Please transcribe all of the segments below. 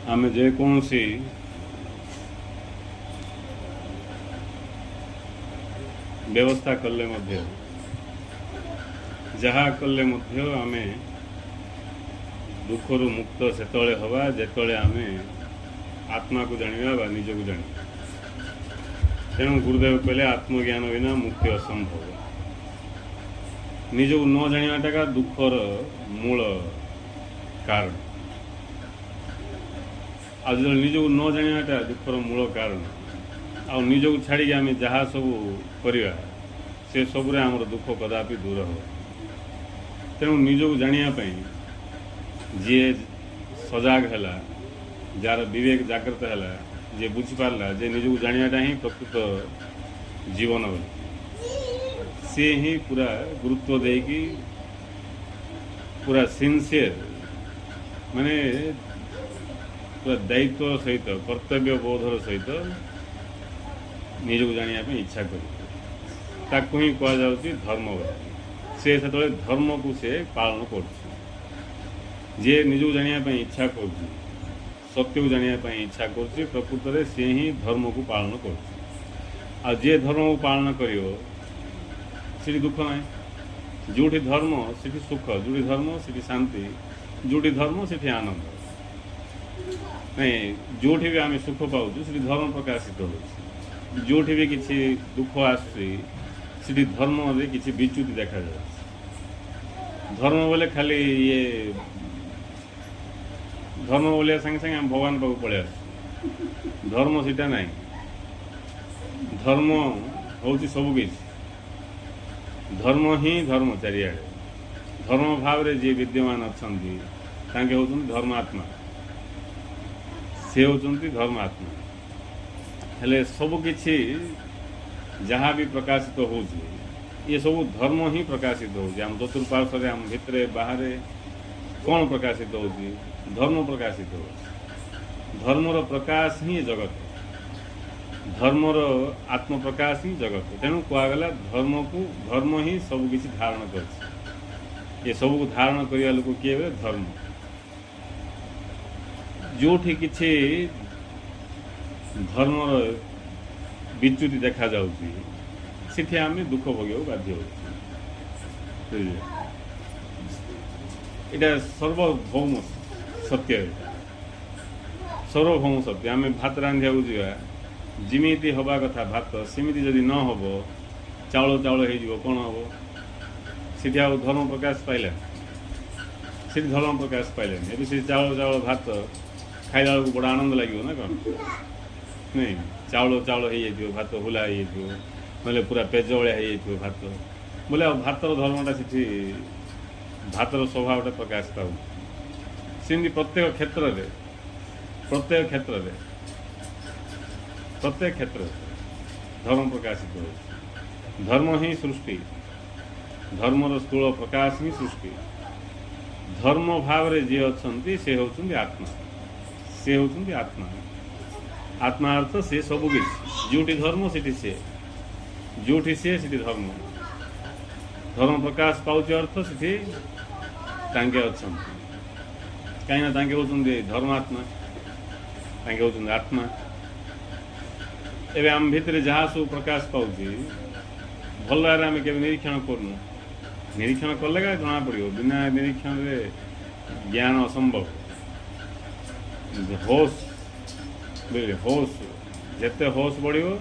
आमे जेकोसी व्यवस्था कले मध्य जहा कले मध्य आमे दुखर मुक्त सेतले हवा जेतले आमे आत्मा को जानिबा बा निज को जानिबा। तेणु गुरुदेव कहले आत्मज्ञान बिना मुक्ति असंभव। निज को न जानिबाटा का दुखर मूल कारण। आज निज को न जानिबाटा दुखर मूल कारण। आ निज को छाड़ी आमे जहा सब करिया से सब रे हमर दुख कदापि दूर हो। तेणु निज को जानिया पई जे सजाग हैला जार विवेक जागृत हैला जे बुझी पारला जे निज को जानियाटा ही प्रकृत जीवन बोली से ही पूरा गुरुत्व देकी पूरा सिंसियर माने पूरा दायित्व सहित कर्तव्य बोधर सहित निज को जानिया पे इच्छा करी ताकू ही कह जाउची धर्म बोली। से सेतले धर्म को से पालन करछि। जे निज को जानिया पे इच्छा करछि सत्य को जानिया पे इच्छा करछि प्रकृत रे से ही धर्म को पालन करछि। आ जे धर्म को पालन करियो सेठी दुख नाही। जोठी धर्म सेठी सुख, जोठी धर्म सेठी शांति, जोठी धर्म सेठी आनंद। नहीं जोठी भी आम सुख पाऊँ से धर्म प्रकाशित हो। जोठी भी किसी दुख आसी धर्म रे किसी विच्युति देखा जाए। धर्म बोले खाली ये धर्म बोलिया संगे संगे हम भगवान पाक पलि आस। धर्म सीटा नहीं। धर्म हूँ सब किसी। धर्म ही धर्म चारिआडे। धर्म भाव रे जे विद्यमान अच्छा हूँ धर्मात्मा। से होचंती धर्मात्मा। हेले सब किछि जहाँ भी प्रकाशित हो ये सब धर्म ही प्रकाशित हो। चतुर्पार्श्व आम भितरे बाहर कौन प्रकाशित हो? धर्म प्रकाशित हो। धर्मर प्रकाश ही जगत। धर्मर आत्म प्रकाश ही जगत। तेणु कहगला धर्म को धर्म ही सब किछि धारण कर। ये सब को धारण करने लोक किए बोले धर्म। जोठी किछि धर्मर विच्युति देखा जाउची सेठी आमे दुख भोगियो बाध्य हो। इटा सर्वभौम सत्य। सर्वभौम सत्य। आमे भात रांधिया जा जिमिति हवा कथा भात सेमिति जदि न हबो चाउल चाउल हे जिवो कोन हबो? सेठी आ धर्म प्रकाश पाइला। सेठी धर्म प्रकाश पाइला। एबे से चाउल चाउल भात खाइला बेलू बड़ा आनंद लगे ना कौन? नहीं चाउल चाउल हो भात हुला हो ना पूरा पेज भाया हो भात बोले भातर धर्मटा से भातर स्वभावटा प्रकाश पाऊ। सेमती प्रत्येक क्षेत्र धर्म प्रकाशित हो। धर्म ही सृष्टि। धर्मर स्थूल प्रकाश ही सृष्टि। धर्म भाव रे जे अछंती से होचंती आत्मा। से होचंती आत्मा। आत्मा अर्थ से सब किछि। जोठी धर्म सेठी से। जोठी से सेठी धर्म। धर्म प्रकाश पाउची अर्थ सेठी तांके अछंती। कहीं ना तांके होचंती धर्मात्मा। तांके होचंती आत्मा। एवं आम भितर जहाँ सब प्रकाश पाउची भल भाव आम के निरीक्षण करूँ। निरीक्षण कले का जना पड़ो। बिना निरीक्षण रे ज्ञान असंभव। होश बुझे होश जिते होश बढ़ो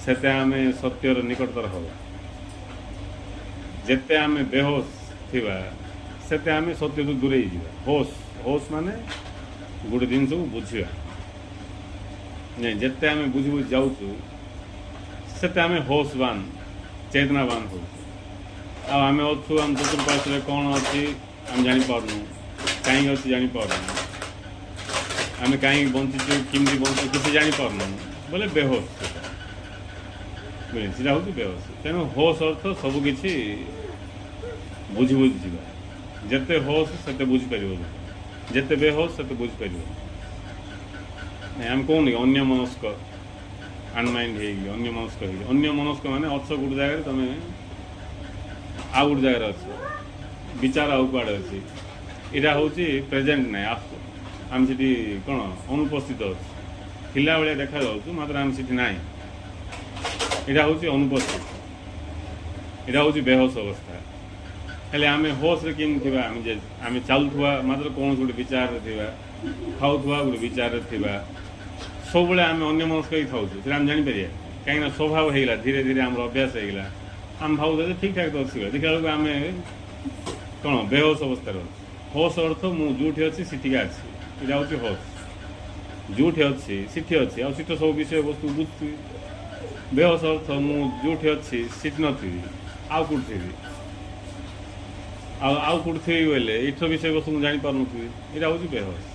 सेते आमे सत्यर निकटतर हो। जिते आमे बेहोश थिबा सेते आमे सत्य तो दूरे जावा। होश होश माने गोटे जिनस को बुझा नहीं। जिते आमे बुझी बुझी जाऊँ सेते आमे होशवान चेतनावान हो। आम अच्छु आम चतुर्पार्श्व कौन अच्छी आम जापारनु कहीं अच्छी जापारनु आम कहीं बंचीचु किमती बंचु किसी जापारनु बोले बेहोश बुझे सीटा हूँ बेहोश। तेणु होश अर्थ सबकि बुझी बुझी जावा। जिते होश से बुझीपर जिते बेहोश से बुझीपर आम कौन अन्य मनस्क अनमाइंड अन्य मनस्क अन्य मनस्क माने अच्छ गोटे जगह तुम आउ गोटे जगार अच्छ विचार आउ कड़े अच्छी यहाँ हूँ प्रेजेंट ना आम सेठी कौन अनुपस्थित अच्छे थिला भाया देखा जाऊँ मात्र आम सेठी ना यहाँ हूँ अनुपस्थित यहाँ हूँ बेहोश अवस्था हेले आम होश रे केमती आम चलुवा मात्र कौन गोटे विचार खाऊवा गोटे विचार सब आम अन्य मनस्क ही था आम जापर कहीं स्वभाव होगा धीरे धीरे आम अभ्यास होगा आम भाव ठीक ठाक तो अच्छी देखा बेलू आम कौन बेहोश अवस्था होश अर्थ मुझे अच्छी सीटिका अच्छी यहाँ हूँ होश जोठी अच्छी सीठी अच्छी आ सीट सब विषय वस्तु बुझी बेहोश अर्थ मुझे अच्छी सीट नी आउ कौटी आउ कौटी थी बोले इठ विषय वस्तु मुझे जापार नी यहाँ हूँ बेहोश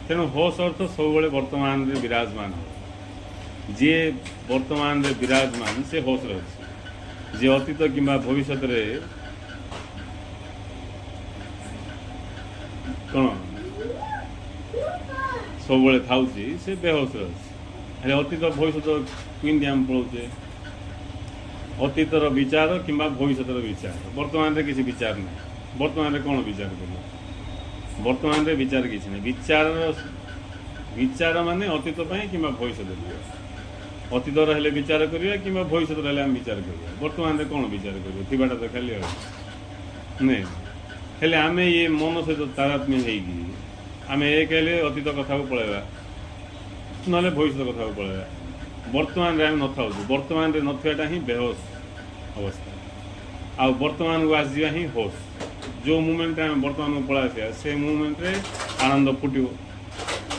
तेणु होश अर्थ सब वर्तमान विराजमान हो जी वर्तमान विराजमान से होश अच्छे जी अतीत कि भविष्य कौन सब था से बेहोश अच्छे अतीत भविष्य केमती आम पलाऊे अतीतर विचार कि भविष्य विचार वर्तमान किसी विचार ना वर्तमान कौन विचार कर वर्तमान विचार किसी ना विचार विचार माने अतीत कि भविष्य अतीतर हेले विचार करवा कि भविष्य आम विचार करवा वर्तमान कौन विचार कर थीबाटा तो खाली नहीं हेले आम ये मन सहित तारतम्य होगी आम एक हेले अतीत कथा को पलैया ना भविष्य कथा को पलैया वर्तमान आम न था वर्तमान नाटा ही बेहोश अवस्था आ वर्तमान को आसजा ही होश जो मुमेंट आम वर्तमान को पलैया से मुमेंट रे आनंद फुटो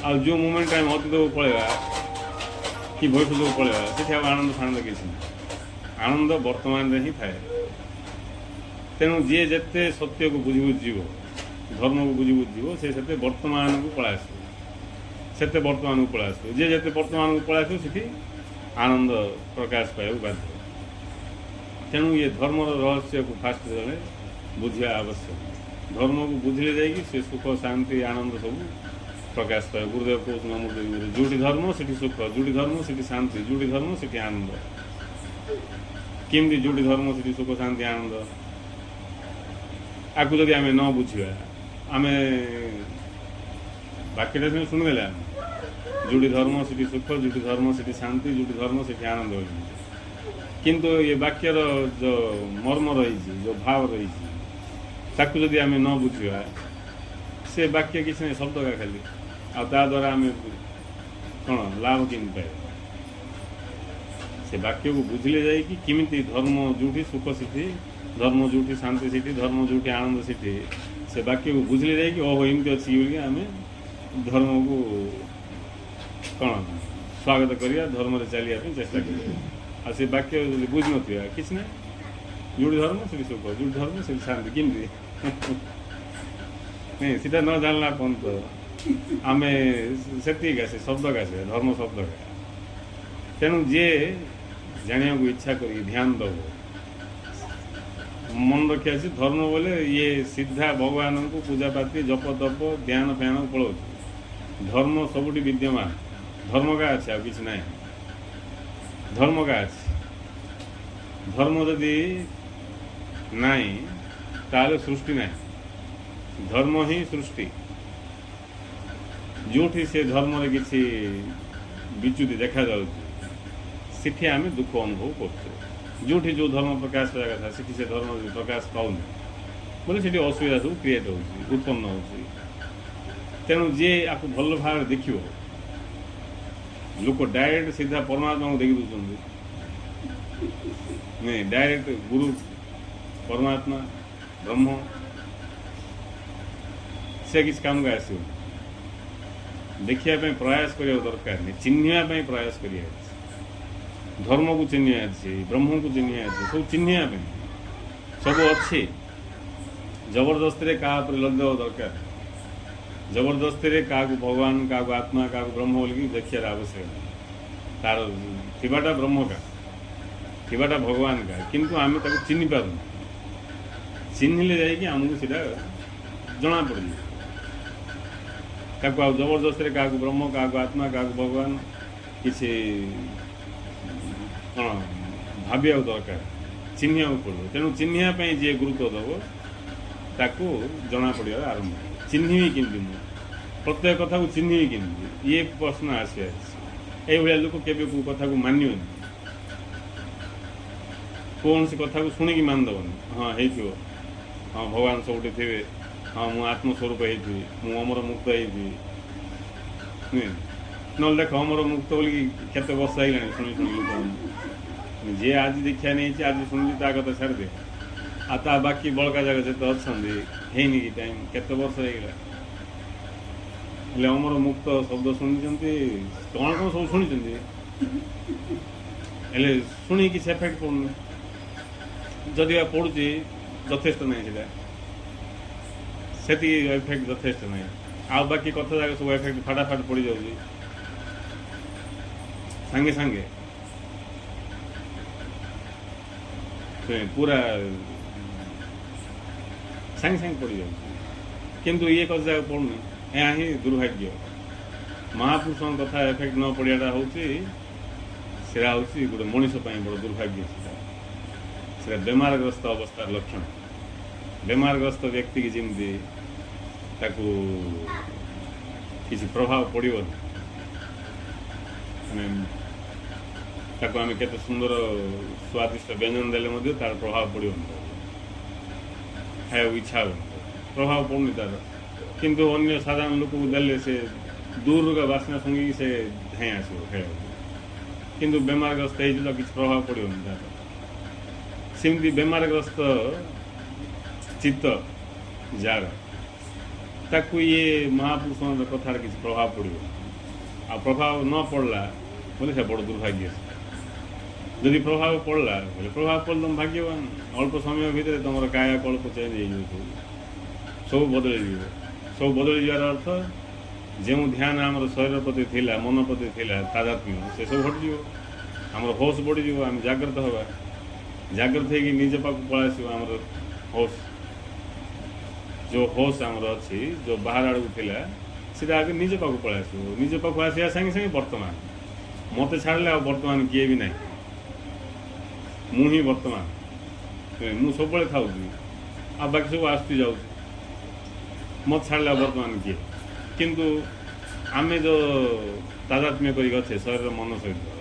आ जो मुमेंट आम अतीत को पलैया कि भविष्य को पलैया से आनंद फानंद किसी आनंद वर्तमान रे ही थाए तेणु जी जिते सत्य को बुझी बुझीव धर्म को बुझी बुझीव से वर्तमान को पलैया से वर्तमान को पलैया जी जिते वर्तमान को पलैया से आनंद प्रकाश पाया बाध्य तेणु ये धर्म रहस्य को फास्ट जड़े बुझा आवश्यक धर्म को बुझले जाएगी से सुख शांति आनंद सब प्रकाश पाए गुरुदेव कौन नमोदेव जोटी धर्म से सुख जोटी धर्म से शांति जोटी धर्म से आनंद केमती जोटी धर्म से सुख शांति आनंद आपको जब आम न बुझा आम बाक्यटा से शुणिदेला जोटी धर्म से सुख जोटी धर्म से शांति जोटी धर्म से आनंद हो किंतु ये वाक्यर जो मर्म रही जो भाव रही ताकू जदि आम न बुझा से वाक्य किसी नहीं शब्द का खाली द्वारा आम कौन लाभ केमी पाए से वाक्य को बुझले जाए किमिति धर्म जोटी सुख सीठी धर्म जोटी शांति सीठी धर्म जोटी आनंद सीठी से वाक्य को बुझले जाए ओहो एमती अच्छी आम धर्म को कौन स्वागत करिया धर्म चलिया चेष्टा करिया आ से वाक्य बुझ ना कि ना जोड़ी धर्म से सुख जोड़ी धर्म से शांति केमती नहीं सीटा न जानला पर्यंत आम से शब्द का से धर्म शब्द का तेणु जे जाना को इच्छा कर ध्यान दब मन रखिया धर्म बोले ये सीधा भगवान को पूजा पाती जप तप ध्यान फैन पलाऊ धर्म सबुठी विद्यमान धर्म का अच्छे आ कि ना धर्म का अच्छे धर्म जदि नाई ताले सृष्टि ना धर्म ही सृष्टि जोठी से धर्म रे किसी विच्युति देखा जाती आम दुख अनुभव कर जोठी जो धर्म प्रकाश पाया कथा से धर्म प्रकाश पाऊन बोले से असुविधा सब क्रिएट हो उत्पन्न हो तेणु जी आपको भल भाव देख लोक डायरेक्ट सीधा परमात्मा को देखी दूसरी नहीं डायरेक्ट गुरु परमात्मा ब्रह्म से किसी काम का आस देखा प्रयास करने दरकार नहीं चिन्हवाई प्रयास कर धर्म को चिन्हवा ब्रह्म को चिन्हवा सब चिन्हवाई सब अच्छे जबरदस्ती क्या लग देवा दरकार जबरदस्ती क्या भगवान क्या आत्मा क्या ब्रह्म बोलिकी देखार आवश्यक तार थीबाटा ब्रह्म का थीबाटा भगवान का किंतु आम चिन्ह पार चिन्हले जामको सीटा जना पड़ क्या जबरदस्ती क्या ब्रह्म क्या आत्मा क्या भगवान किसी कौन भाविया दरकार चिन्हवा पड़ो तेणु चिन्हवाई जी गुरुत्व दब ताकू जना पड़ा आरंभ चिन्हवी केमती प्रत्येक कथा को चिन्ह कि ये प्रश्न आसी ये लोक केवे को कथा को मानिबनी कौन सी कथा को शुणिकी मानदेवनी हाँ हो हाँ भगवान सबुठे थे हाँ मु आत्मस्वरूप होती अमर मुक्त होती ना देख अमर मुक्त बोली केते वर्ष है शुणी शुणी लोक जी आज दीक्षा नहीं आज शुणी ता कथा छाड़ दे आ बाकी बड़का जगह जिते अच्छा है कि टाइम केते वर्ष होगा अमर मुक्त शब्द शुणी कौन कौन सब शुणी शुणी किसी एफेक्ट पड़ूनी जदि पड़ुची यथेष्ट ना से एफेक्ट यथेष्ट ना आ बाकी कथा जाक सब एफेक्ट फाटाफाट पड़ जाऊँगी सांगे सांगे पूरा सांगे सांगे पड़ जाऊँगी किंतु ये कथा जाक पड़ुनी यहाँ ही दुर्भाग्य महापुरुषों कथा एफेक्ट न पड़ाटा हूँ से गोटे मनीष बड़ दुर्भाग्य से बेमारग्रस्त अवस्थार लक्षण बेमारग्रस्त व्यक्ति की जमी किसी प्रभाव पड़ो आम के सुंदर स्वादिष्ट व्यंजन देले तार प्रभाव पड़ो खाया इच्छा हो प्रभाव पड़नी तार किंतु अन्य साधारण लोक देले से दूर का बासना संगी से धाई आसो खाया किंतु बेमारग्रस्त हो किसी प्रभाव पड़ोनी तार सेमती बेमारग्रस्त चित्त जार ताकू ये महापुरुषों कथार किसी प्रभाव पड़ो आ प्रभाव न पड़ला बोले से बड़ दुर्भाग्य जदि प्रभाव पड़ला बोले प्रभाव पड़ तुम भाग्यवान अल्प समय भितर तुम काया कल्प चेंज हो सब बदल सब बदल जार अर्थ जो ध्यान आम शरीर प्रति थिला मन प्रति थिला तादात्म्य से सब हटि आम होश बढ़ी आम जाग्रत हवा जागृत है कि निज पाक पलैस आम होश जो होश आमर अच्छी जो बाहर आड़ थिला सीधा आगे निज पाक पलैस निज पाक आसा सांगे सांगे वर्तमान मत छाड़े वर्तमान किए भी ना मुझे वर्तमान मु सब खाऊ आ बाकी सब आसती जाऊँ मत छाड़े वर्तमान किए किंतु आमे जो तादात्म्य कर अच्छे शरीर मन सहित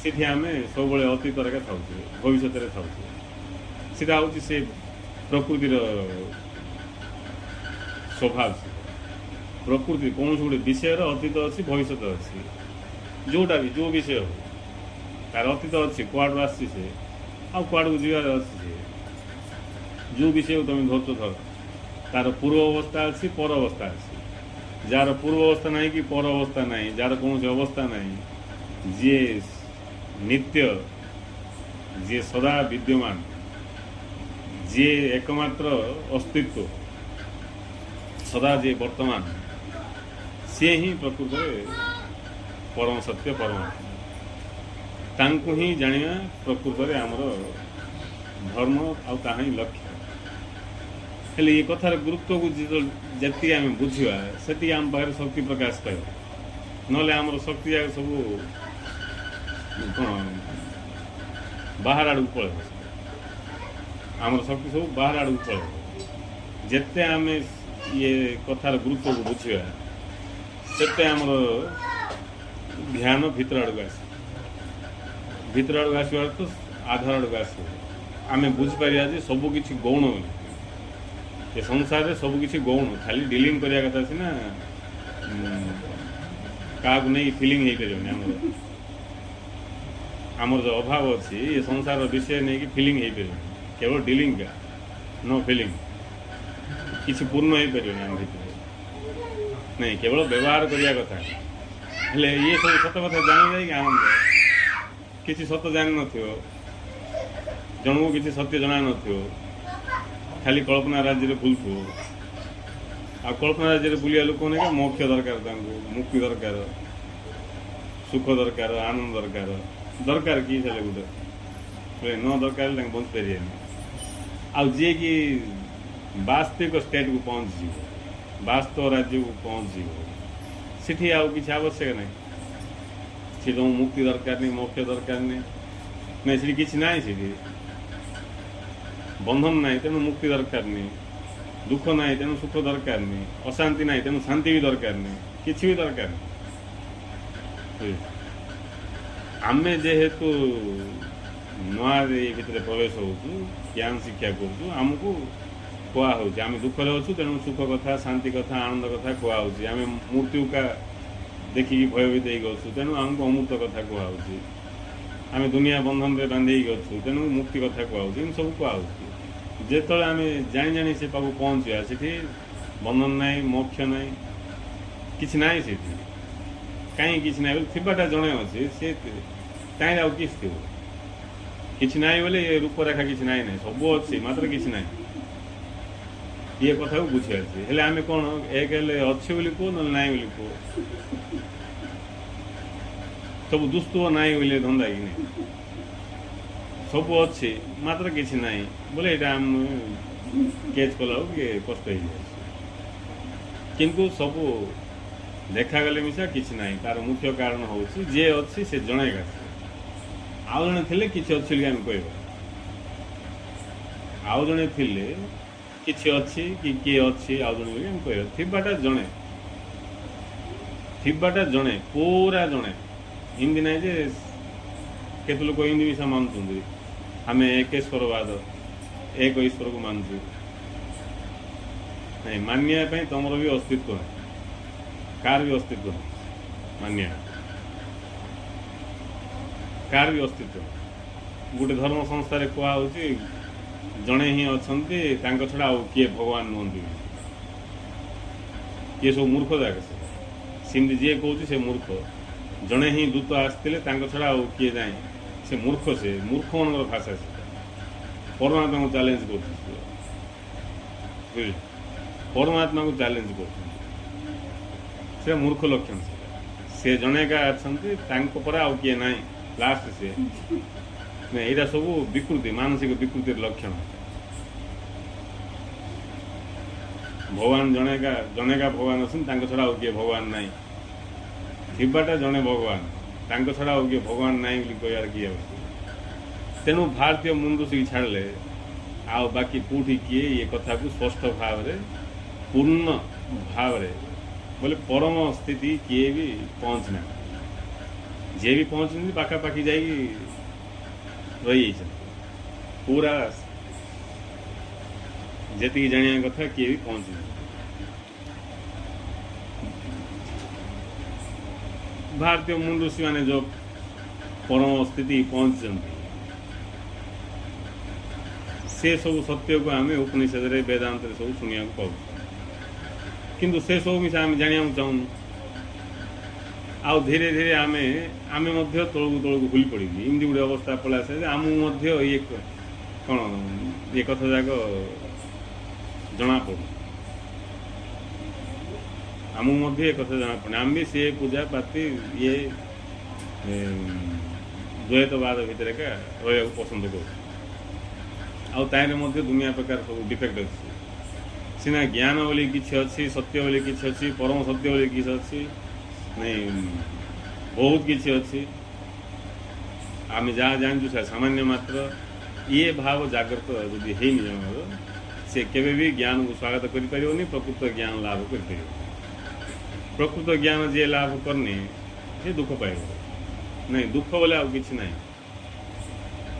से आम सब अतीत था भविष्य था सीधा हूँ से प्रकृतिर स्वभाव से प्रकृति कौन गोटे विषय अतीत अच्छी भविष्य अच्छी जोटा भी जो विषय हो तार अतीत अच्छी कुआड़ आसी से आड़ को जीवार अच्छी जो विषय तुम धरच थर तार पूर्व अवस्था अच्छी पर अवस्था अच्छी जार पूर्व अवस्था ना कि पर अवस्था ना जार कौन अवस्था ना जी नित्य जे सदा विद्यमान जे एकमात्र अस्तित्व सदा जे वर्तमान सी ही प्रकृत परम सत्य परमात्मा तांको ही जानिया प्रकृत आमर धर्म आ लक्ष्य हेले ये कथार गुरुत्व को जी आम बुझा से आम पाखे शक्ति प्रकाश पाइब ना आमर शक्ति जाक सब कौन बाहर आड़ पड़े आम शक्ति सब बाहर आड़ पड़े जिते आम ये कथार गुरुत्व को बुझा से आमर ध्यान भितर आड़ आस भितर आड़ आसवार तो आधार आड़ आस आम बुझीपर सबकि गौण ये संसार में सबकि गौण खाली डिलिंग करने कथा सीना क्या नहीं फिलिंग हो पार आमर जो अभाव अच्छी ये संसार विषय नहीं कि फिलिंग हो पार केवल डिलिंग का नो फिलिंग किसी पूर्ण हो पार आम भर नहीं केवल व्यवहार करने कथा हेले ये सब सत कथा जानी जाए आनंद किसी सत जान न जन को किसी सत्य जना न खाली कल्पना राज्य में बुलथु आ कल्पना राज्य में बुलिया लोक नहीं मोक्ष दरकार मुक्ति दरकार सुख दरकार आनंद दरकार दरकार कि गोटे न दरकार बंच पारे आउ जी कि वास्तविक स्टेट को पहुँच जीव वास्तव राज्य को पहुँच जीव सीठी आउ किसी आवश्यक ना सी तुम मुक्ति दरकार नहीं मोक्ष दरकार नहीं सी किसी ना सी बंधन ना तेणु मुक्ति दरकार नहीं दुख ना तेणु सुख दरकार नहीं, अशांति ना तेणु शांति भी दरकार नहीं, किसी भी दरकार नहीं। आमे जेहेतु नुआ भितर प्रवेश हो ज्ञान शिक्षा करमको कहुच्छे आम दुखरे अच्छु तेणु सुख कथा शांति कथा आनंद कथा कहुच्छे आम मृत्यु का देखिकी भयभीत होच्छू तेणु आमको अमृत कथा कहुच्छे आम दुनिया बंधन में बांधे अच्छु तेणु मुक्ति कथा कहुच्छे सब कहुच्छे जिते आम जाणी जाणी से पाक पहुँचा से बंधन ना मोक्ष ना कि ना से कहीं कि ना थीटा जड़े अच्छे से कहीं आउ किस थी कि ना बोले ये रूपरेखा कि ना ना सब अच्छे मात्र कि ना ये कथा को बुझे हेले आम कौन एक अच्छे बोली कह ना ना बोली कह सब दुस्तुव ना बोले धंदा कि नहीं सब अच्छे मात्र कि ना बोले यहाँ आम कैच कला कि कष्ट हो जाए किंतु सब देखागले मिशा कि ना तार मुख्य कारण हूँ जे अच्छी से जनेगा आउ जड़े थे कि अच्छी आम कह आउ जड़े थे कि अच्छी कि किए अच्छी आउ जड़े आम कह थीटा जड़े थीटा जड़े पूरा जड़े हिंदी ना जे केत लोग हिंदी विषय मानुंट आम एकेश्वरवाद एक ईश्वर को मानचु नहीं मानिया तुम भी अस्तित्व है कार भी अस्तित्व है मानिया कार भी अस्तित्व गोटे धर्म संस्था कहुच्छी जड़े ही अच्छा छड़ा किए भगवान नुहति किए सब मूर्ख जाक सेमती जी कौन से मूर्ख जड़े ही दूत आसते छड़ा किए जाए से मूर्ख से मूर्ख मान भाषा से परमात्मा को चैलेंज कर परमात्मा को चैलेंज कर मूर्ख लक्षण से जड़े का अच्छा आउ किए ना लास्ट से यहाँ सब विकृति मानसिक विकृति लक्षण भगवान जड़े का भगवान अच्छे छड़ा किए भगवान ना थीटा जड़े भगवान छड़ा किए भगवान ना कह किए तेणु भारतीय मुंडू से छाड़े आउ बाकी कौटी किए ये कथा को स्पष्ट भाव पूर्ण भाव बोले परम स्थिति किए भी पहुँचना जे भी पहुँचती पाखापाखि जा रही पूरा जी जाना कथा किए भी पहुँचना भारतीय मुंडुषी माने जो परम स्थिति पहुँचते से सब सत्य को आम उपनिषद वेदांत सब शुणा पाऊ किंतु से सब विषय आम जाना चाहूँ आउ धीरे धीरे आम आम तौक तौक भूल पड़ी इमती गोटे अवस्था पड़ा से आम ये कौन ये कथा जाक जना पड़ आम ये कथा जना पड़े आम भी सी पूजा पाती ये द्वैतवाद भितर का रहा पसंद कर दुनिया प्रकार सब डिफेक्ट अच्छी सीना ज्ञान बोली किसी अच्छी सत्य बोली किसी अच्छी परम सत्य बोली किसी अच्छी नहीं बहुत किसी अच्छी आम जहाँ जानचु से सामान्य मात्र ये भाव जागृत जदि है से केवे भी ज्ञान को स्वागत करें प्रकृत ज्ञान लाभ कर प्रकृत ज्ञान जी लाभ करने से दुख पाइब नहीं दुख बोले आउ कि ना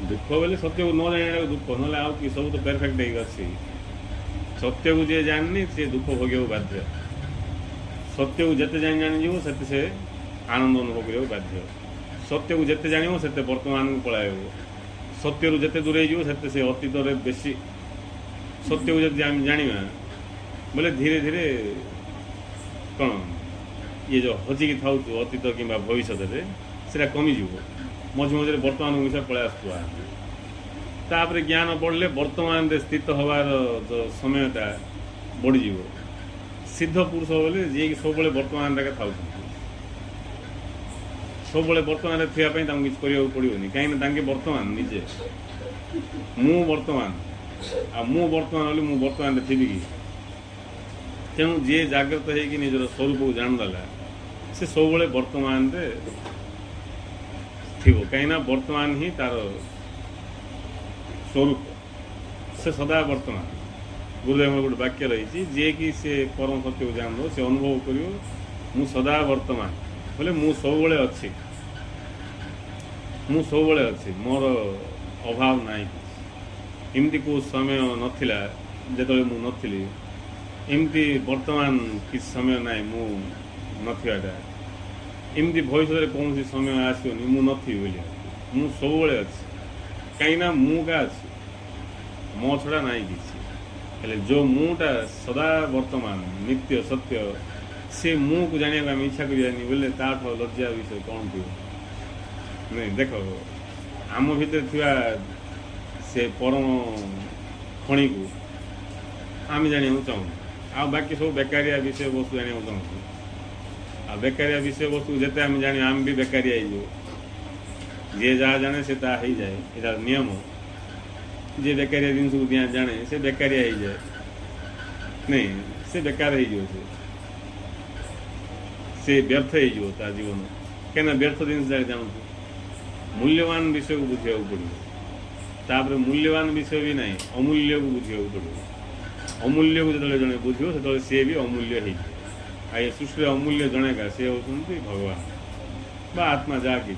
दुख बोले सत्य को न जाने दुख ना आउ कि सब तो परफेक्ट अच्छी सत्य को जी जाननी से दुख भोगे बाध्य सत्य को जिते जानी से आनंद अनुभव कर बाध्य सत्य को जिते जान से वर्तमान को पलायब सत्य रू जिते दूरे से अतीत बेसी सत्य को जब जाना बोले धीरे धीरे कौन ये जो हजिकी था अतीत कि भविष्य से कमिज मझे मझे वर्तमान विषय पलि आसपर ज्ञान बढ़ले वर्तमान स्थित हबार जो समयटा बढ़ी सिद्ध पुरुष बोले जी सब वर्तमान था सब वर्तमान थी किसी करने पड़ोनी कहीं वर्तमान निजे मु वर्तमान बोली मु वर्तमान थी कि तेणु जी जागृत होगी निजर स्वरूप को जानदेला से सब वर्तमान थी कहीं वर्तमान ही तार स्वरूप से सदा वर्तमान गुरुदेव गोटे वाक्य रही जी कि से परम सत्य को जान से अनुभव कर मु सदा वर्तमान बोले मु सब अच्छी मु सब अच्छी मोर अभाव नहीं एमती को समय नथिला जेतले मु नथिली एमती वर्तमान किसी समय ना मु नथिबाटा एमती भविष्य कौन समय आसोनी मु नथी बोली मु सब अच्छी कहीं मुगा अच्छी मो छड़ा ना किसी हेले जो मुटा सदा वर्तमान नित्य सत्य से मु को जाना आम इच्छा करानी बोले ताठ लज्जा विषय कौन थी नहीं देख आम भितर थिबा से परम खणी को आम जाना चाहूँ आ बाकी सब बेकारिया विषय वस्तु जाना चाहूँ आ बेकारिया विषय वस्तु जिते आम जाने आम भी बेकारिया जी जहाँ जाने से ता हो जाए यार नियम जे बेकारिया जिन को दिया जाने से बेकारिया हो जाए नहीं से बेकार से व्यर्थ हो जीवन कहीं व्यर्थ जिन जानू मूल्यवान विषय को बुझा पड़ो तापर मूल्यवान विषय भी ना अमूल्य को बुझा पड़ो अमूल्य को जो जड़े बुझे से सी भी अमूल्य हो सृष्टि अमूल्य जनेगा सी होती भगवान बा आत्मा जहाँ कि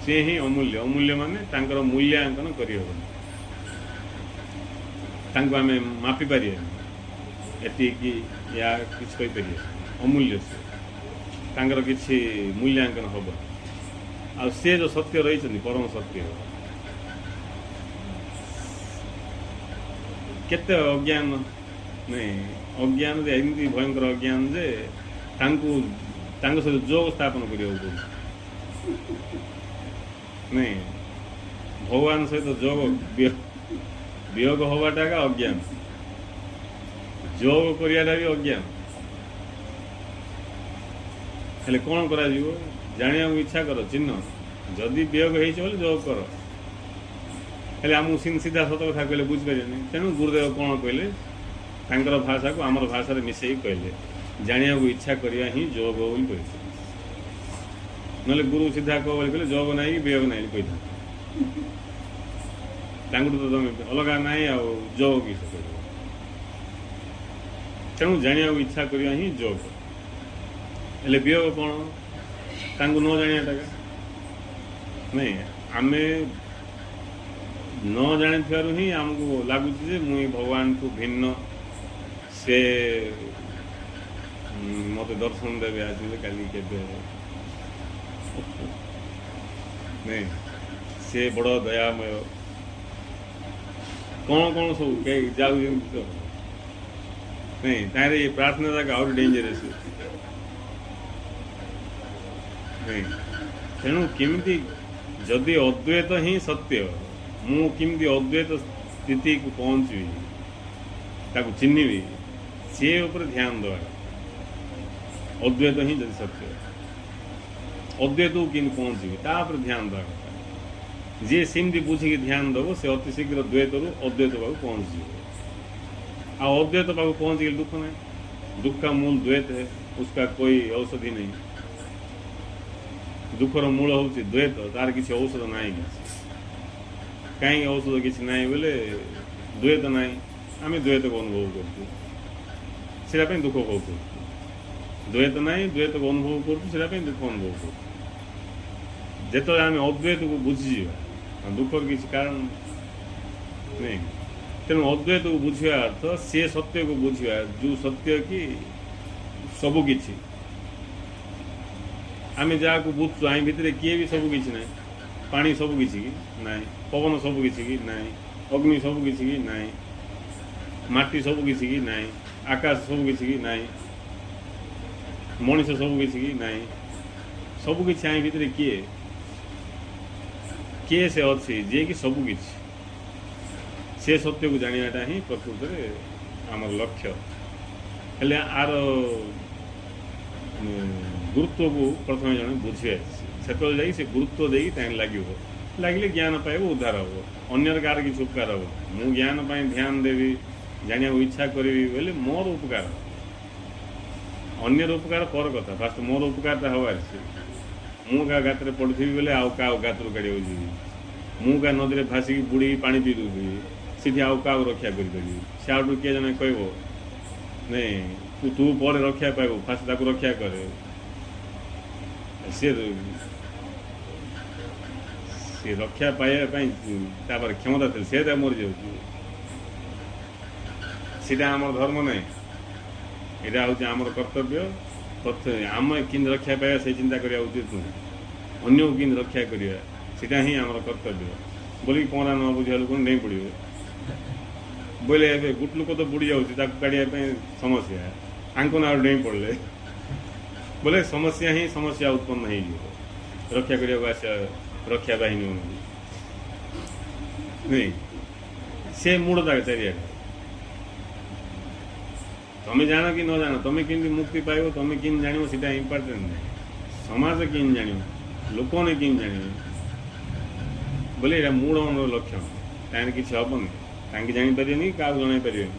सी ही अमूल्य अमूल्य माने मूल्यांकन करहबनी आम मापी पारे एति या कि अमूल्य से किसी मूल्यांकन हम आ से जो सत्य रही परम सत्य केते अज्ञान नहीं अज्ञान एमती भयंकर अज्ञान जे सहित जोग स्थापन कर नहीं भगवान सहित जोग वियोग हवाटा का अज्ञान जोग करियाटा भी अज्ञान हेले कौन करा जीवो जानिया इच्छा कर चिन्ह जदि वियोग हो जोग कर हेले आमको सीधा सत कथा कहले बुझीपारे तेणु गुरुदेव कौन कहले भाषा को आमर भाषा मिसई कहले जानिया इच्छा करिया ही जोग बोली कह ना गुरु सीधा कह बोली कहले जोग ना वियोग ना कही तो तुम अलग ना जोग किस तेणु जानिया इच्छा करिया ही जोग हेले वियोग कौन तांको न जानियाटा नहीं आमे न जानी ही आमको लगुच मुई भगवान को भिन्न से मत दर्शन देवे आज काली के नहीं से बड़ दयामय कौन कौन सब कई जाऊ नहीं तारे ये प्रार्थना तक और डेंजरस नहीं तेणु किमिति जदि अद्वैत ही सत्य मु किमिति अद्वैत स्थिति को पहुँचवी ताको चिन्हबी सी उपर ध्यान दवा अद्वैत ही जदि सत्य अद्वैत को कि पहुँचवी तापर ध्यान दवा जी सेमती बुझिकी ध्यान दब से अति शीघ्र द्वैत रु अद्वैत पाक पहुँच आ अद्वैत पाक पहुँच गए दुख नहीं दुख का मूल द्वैत है उसका कोई औषधि नहीं दुखर मूल हूँ द्वैत तार किसी औषध ना कहीं औषध किसी ना बोले द्वैत ना आम द्वैत को अनुभव कर दुख भोग द्वैत ना द्वैत को अनुभव कर दुख अनुभव कर जिते आम अद्वैत को बुझीजा दुखर किसी कारण नहीं तेणु अद्वैत को बुझा अर्थ से सत्य को बुझा जो सत्य कि सबकि आम जहाँ को बुझु आई भितर किए भी सबकि ना पानी सबकि ना पवन सबकि ना अग्नि सबकि ना माटी सबकि ना आकाश सबकि ना मनीष सबकि ना सबकि आई भितर किए से अच्छी जे कि सबकि से सत्य को जानाटा ही प्रकृत में आम लक्ष्य हेले आर गुरुत्व को प्रथम जन बुझे से गुरुत्व देकी लगे ज्ञान पाइब उद्धार हम अन्यर कार किसी उपकार हम मु ज्ञान ध्यान देवी जाना इच्छा करी बोले मोर उपकार अन्यर उपकार पर कथा फास्ट मोर उपकारटा हबार मु क्या गात पड़थी बोले आउ क्या गात काढ़ जी मु क्या नदी में भासिकी बुड़ी पानी पी दूसरी ସେଠି ଆଉ କାହାକୁ ରକ୍ଷା କରିପାରିବି? ସେ ଆଉଠୁ କିଏ ଜଣେ କହିବ ନାଇଁ ତୁ ପରେ ରକ୍ଷା ପାଇବୁ, ଫାଷ୍ଟ ତାକୁ ରକ୍ଷା କରେ। ସେ ରକ୍ଷା ପାଇବା ପାଇଁ ତାପରେ କ୍ଷମତା ଥିଲେ ସେ ମରିଯାଉଛି। ସେଇଟା ଆମର ଧର୍ମ ନାହିଁ, ଏଇଟା ହେଉଛି ଆମର କର୍ତ୍ତବ୍ୟ। ପ୍ରଥମେ ଆମେ କେମିତି ରକ୍ଷା ପାଇବା ସେ ଚିନ୍ତା କରିବା ଉଚିତ ନୁହେଁ, ଅନ୍ୟକୁ କେମିତି ରକ୍ଷା କରିବା ସେଇଟା ହିଁ ଆମର କର୍ତ୍ତବ୍ୟ। ବୋଲିକି ପହଁରା ନ ବୁଝିବା ଲୋକଙ୍କୁ ନେଇ ପଡ଼ିବ ବୋଇଲେ ଏବେ ଗୋଟେ ଲୋକ ତ ବୁଡ଼ି ଯାଉଛି, ତାକୁ କାଢ଼ିବା ପାଇଁ ସମସ୍ୟା, ଆଙ୍କ ନାଁରେ ଡେଇଁ ପଡ଼ିଲେ ବୋଲେ ସମସ୍ୟା ହିଁ ସମସ୍ୟା ଉତ୍ପନ୍ନ ହେଇଯିବ। ରକ୍ଷା କରିବାକୁ ଆସିବା ରକ୍ଷା ବାହିନୀ ନାଇଁ, ସେ ମୂଳ ତାଙ୍କ ଚାରିଆଡ଼େ। ତମେ ଜାଣ କି ନ ଜାଣ, ତମେ କେମିତି ମୁକ୍ତି ପାଇବ, ତମେ କେମିତି ଜାଣିବ ସେଇଟା ଇମ୍ପୋର୍ଟାଣ୍ଟ ନାହିଁ। ସମାଜ କେମିତି ଜାଣିବ, ଲୋକମାନେ କେମିତି ଜାଣିବେ ବୋଲେ ଏଇଟା ମୂଳ ଆମର ଲକ୍ଷଣ। ତାହେଲେ କିଛି ହେବନି, ତାଙ୍କେ ଜାଣିପାରିବେନି, କାହାକୁ ଜଣାଇ ପାରିବେନି,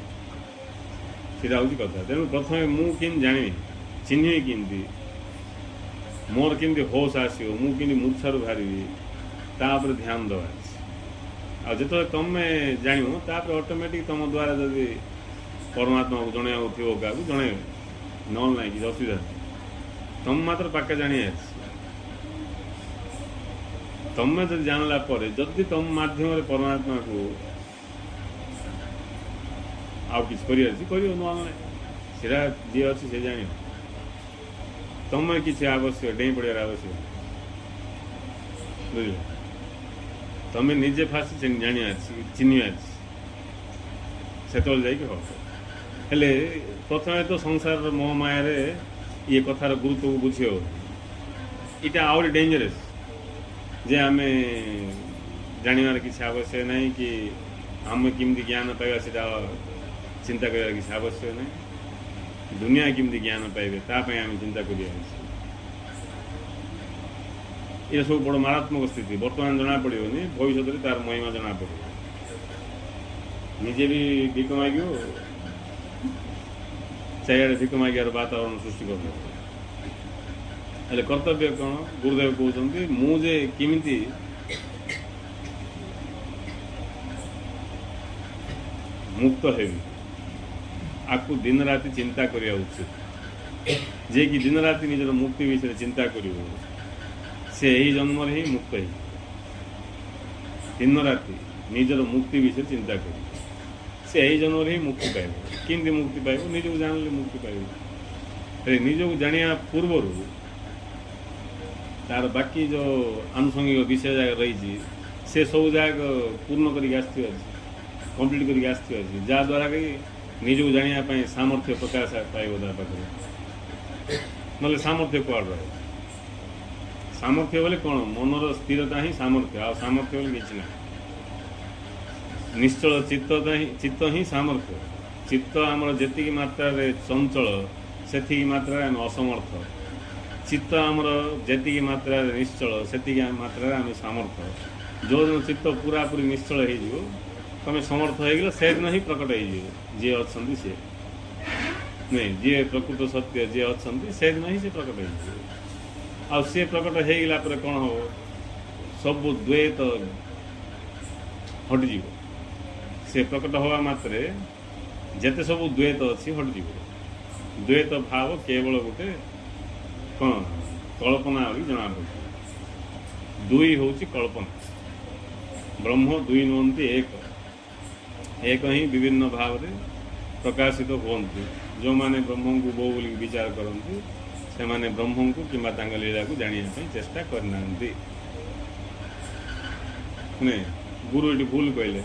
ସେଇଟା ହେଉଛି କଥା। ତେଣୁ ପ୍ରଥମେ ମୁଁ କେମିତି ଜାଣିବି, ଚିହ୍ନିବି କେମିତି, ମୋର କେମିତି ହୋସ୍ ଆସିବ, ମୁଁ କେମିତି ମୂର୍ଚ୍ଛାରୁ ବାହାରିବି, ତା ଉପରେ ଧ୍ୟାନ ଦେବା ଅଛି। ଆଉ ଯେତେବେଳେ ତମେ ଜାଣିବ ତାପରେ ଅଟୋମେଟିକ୍ ତମ ଦ୍ୱାରା ଯଦି ପରମାତ୍ମାକୁ ଜଣାଇବାକୁ ଥିବ କାହାକୁ ଜଣାଇବ, ନହେଲେ ନାହିଁ କିଛି ଅସୁବିଧା ନାହିଁ। ତମେ ମାତ୍ର ପାକେ ଜାଣିବା ଅଛି। ତମେ ଯଦି ଜାଣିଲା ପରେ ଯଦି ତମ ମାଧ୍ୟମରେ ପରମାତ୍ମାକୁ ଆଉ କିଛି କରିବାର ଅଛି କରିବ, ନହେଲେ ନାହିଁ। ସେଇଟା ଯିଏ ଅଛି ସେ ଜାଣିବ। ତମେ କିଛି ଆବଶ୍ୟକ ଡେଇଁ ପଡ଼ିବାର ଆବଶ୍ୟକ ବୁଝିଲ। ତମେ ନିଜେ ଫାଷ୍ଟ ଜାଣିବା ଅଛି, ଚିହ୍ନିବା ଅଛି, ସେତେବେଳେ ଯାଇକି ହବ। ହେଲେ ପ୍ରଥମେ ତ ସଂସାରର ମୋହମାୟାରେ ଇଏ କଥାର ଗୁରୁତ୍ୱକୁ ବୁଝି ହେବ। ଏଇଟା ଆହୁରି ଡେଞ୍ଜରସ୍ ଯେ ଆମେ ଜାଣିବାର କିଛି ଆବଶ୍ୟକ ନାହିଁ କି ଆମେ କେମିତି ଜ୍ଞାନ ପାଇବା ସେଇଟା ଚିନ୍ତା କରିବାର କିଛି ଆବଶ୍ୟକ ନାହିଁ। ଦୁନିଆ କେମିତି ଜ୍ଞାନ ପାଇବେ ତା ପାଇଁ ଆମେ ଚିନ୍ତା କରିବା ଅଛି। ଏ ସବୁ ବଡ଼ ମାରାତ୍ମକ ସ୍ଥିତି। ବର୍ତ୍ତମାନ ଜଣାପଡ଼ିବନି, ଭବିଷ୍ୟତରେ ତାର ମହିମା ଜଣାପଡ଼ିବ। ନିଜେ ବି ଭିକ ମାଗିବ, ଚାରିଆଡ଼େ ଭିକ ମାଗିବାର ବାତାବରଣ ସୃଷ୍ଟି କରିବ। ହେଲେ କର୍ତ୍ତବ୍ୟ କ'ଣ? ଗୁରୁଦେବ କହୁଛନ୍ତି ମୁଁ ଯେ କେମିତି ମୁକ୍ତ ହେବି, ଆକୁ ଦିନ ରାତି ଚିନ୍ତା କରିବା ଉଚିତ। ଯିଏକି ଦିନ ରାତି ନିଜର ମୁକ୍ତି ବିଷୟରେ ଚିନ୍ତା କରିବ ସେ ଏହି ଜନ୍ମରେ ହିଁ ମୁକ୍ତ ହେଇଯିବ। ଦିନ ରାତି ନିଜର ମୁକ୍ତି ବିଷୟରେ ଚିନ୍ତା କରିବ ସେ ଏହି ଜନ୍ମରେ ହିଁ ମୁକ୍ତି ପାଇବ। କେମିତି ମୁକ୍ତି ପାଇବ? ନିଜକୁ ଜାଣିଲେ ମୁକ୍ତି ପାଇବ। ହେଲେ ନିଜକୁ ଜାଣିବା ପୂର୍ବରୁ ତାର ବାକି ଯେଉଁ ଆନୁଷଙ୍ଗିକ ବିଷୟ ଯାକ ରହିଛି ସେ ସବୁ ଯାକ ପୂର୍ଣ୍ଣ କରିକି ଆସିଥିବ ଅଛି, କମ୍ପ୍ଲିଟ୍ କରିକି ଆସିଥିବ ଅଛି, ଯାହାଦ୍ୱାରା କି ନିଜକୁ ଜାଣିବା ପାଇଁ ସାମର୍ଥ୍ୟ ପ୍ରକାଶ ପାଇବ ତା ପାଖରେ। ନହେଲେ ସାମର୍ଥ୍ୟ କୁଆଡ଼େ ରହିବ? ସାମର୍ଥ୍ୟ ବୋଲେ କ'ଣ? ମନର ସ୍ଥିରତା ହିଁ ସାମର୍ଥ୍ୟ, ଆଉ ସାମର୍ଥ୍ୟ ବୋଲି କିଛି ନାହିଁ। ନିଶ୍ଚଳ ଚିତ୍ତ ହିଁ ସାମର୍ଥ୍ୟ। ଚିତ୍ତ ଆମର ଯେତିକି ମାତ୍ରାରେ ଚଞ୍ଚଳ ସେତିକି ମାତ୍ରାରେ ଆମେ ଅସମର୍ଥ। ଚିତ୍ତ ଆମର ଯେତିକି ମାତ୍ରାରେ ନିଶ୍ଚଳ ସେତିକି ମାତ୍ରାରେ ଆମେ ସାମର୍ଥ୍ୟ। ଯେଉଁଦିନ ଚିତ୍ତ ପୁରାପୁରି ନିଶ୍ଚଳ ହେଇଯିବ ତମେ ସମର୍ଥ ହେଇଗଲେ ସେଦିନ ହିଁ ପ୍ରକଟ ହେଇଯିବ ଯିଏ ଅଛନ୍ତି ସିଏ। ନାଇଁ, ଯିଏ ପ୍ରକୃତ ସତ୍ୟ ଯିଏ ଅଛନ୍ତି ସେଦିନ ହିଁ ସେ ପ୍ରକଟ ହେଇଯିବ। ଆଉ ସିଏ ପ୍ରକଟ ହେଇଗଲା ପରେ କ'ଣ ହେବ? ସବୁ ଦ୍ୱୈତ ହଟିଯିବ। ସେ ପ୍ରକଟ ହେବା ମାତ୍ରେ ଯେତେ ସବୁ ଦ୍ୱୈତ ଅଛି ହଟିଯିବ। ଦ୍ୱୈତ ଭାବ କେବଳ ଗୋଟେ କ'ଣ କଳ୍ପନା ବୋଲି ଜଣାପଡ଼ୁଛି। ଦୁଇ ହେଉଛି କଳ୍ପନା। ବ୍ରହ୍ମ ଦୁଇ ନୁହନ୍ତି ଏକ। ଏକ ହିଁ ବିଭିନ୍ନ ଭାବରେ ପ୍ରକାଶିତ ହୁଅନ୍ତି। ଯେଉଁମାନେ ବ୍ରହ୍ମଙ୍କୁ ବୋଉ ବୋଲି ବିଚାର କରନ୍ତି ସେମାନେ ବ୍ରହ୍ମଙ୍କୁ କିମ୍ବା ତାଙ୍କ ଲୀଳାକୁ ଜାଣିବା ପାଇଁ ଚେଷ୍ଟା କରିନାହାନ୍ତି। ନାଇଁ, ଗୁରୁ ଏଠି ଭୁଲ କହିଲେ।